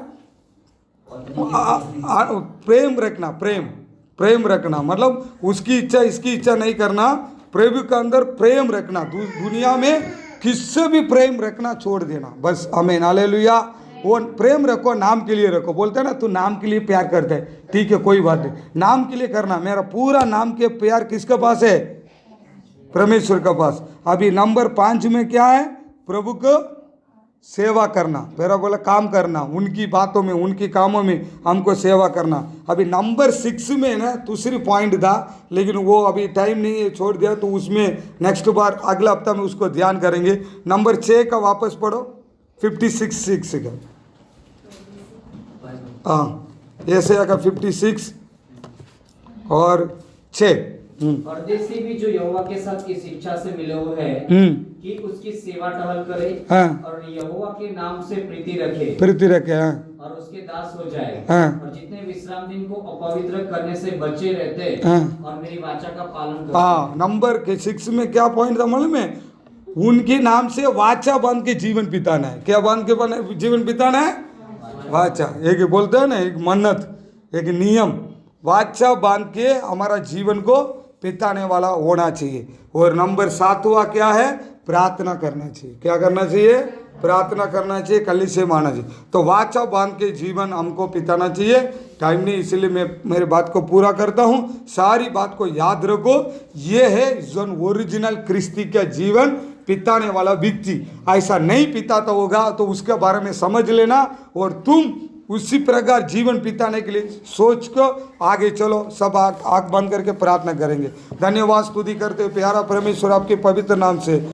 प्रेम रखना। प्रेम रखना मतलब उसकी इच्छा इसकी इच्छा नहीं करना, प्रभु के अंदर प्रेम रखना। दुनिया में किससे भी प्रेम रखना छोड़ देना, बस। आमीन, हालेलुया। वो प्रेम रखो, नाम के लिए रखो। बोलते हैं ना, तू नाम के लिए प्यार करता है, ठीक है, कोई बात नहीं, नाम के लिए करना। मेरा पूरा नाम के प्यार किसके पास है? परमेश्वर के पास। अभी नंबर 5 में क्या है? प्रभु को सेवा करना। मेरा बोला काम करना, उनकी बातों में, उनकी कामों में हमको सेवा करना। अभी नंबर 6 में ना दूसरी पॉइंट था, लेकिन वो अभी टाइम नहीं है, छोड़ दिया। तो उसमें नेक्स्ट बार अगला हफ्ता में उसको ध्यान करेंगे। नंबर 6 का वापस पढ़ो, 56:6 का। हाँ, यशायाह का 56 और 6। परदेशी भी जो यहोवा के साथ इस इच्छा से मिले हुए हैं कि उसकी सेवा टहल करे, और यहोवा के नाम से प्रीति रखे, और उसके दास हो जाए, और जितने विश्राम दिन को अपवित्र करने से बचे रहते और मेरी वाचा का पालन करते। नंबर 6 में क्या पॉइंट था मालूम है? उनके नाम से वाचा बांध के जीवन बिताना है। क्या बांध के जीवन बिताना है? वाचा। एक बोलते हैं ना, एक मन्नत, एक नियम, वाचा बांध के हमारा जीवन को बिताने वाला होना चाहिए। और नंबर 7वां क्या है? प्रार्थना करना चाहिए। क्या करना चाहिए? प्रार्थना करना चाहिए, कलीसिया में आना चाहिए। तो वाचा बांध के जीवन हमको बिताना चाहिए। टाइम नहीं, इसलिए मैं मेरे बात को पूरा करता हूँ। सारी बात को याद रखो, ये है जोन ओरिजिनल क्रिस्ती का जीवन पिताने वाला व्यक्ति। ऐसा नहीं पिताता होगा तो उसके बारे में समझ लेना, और तुम उसी प्रकार जीवन बिताने के लिए सोच को आगे चलो। सब आँख बंद करके प्रार्थना करेंगे। धन्यवाद, स्तुति करते प्यारा परमेश्वर आपके पवित्र नाम से।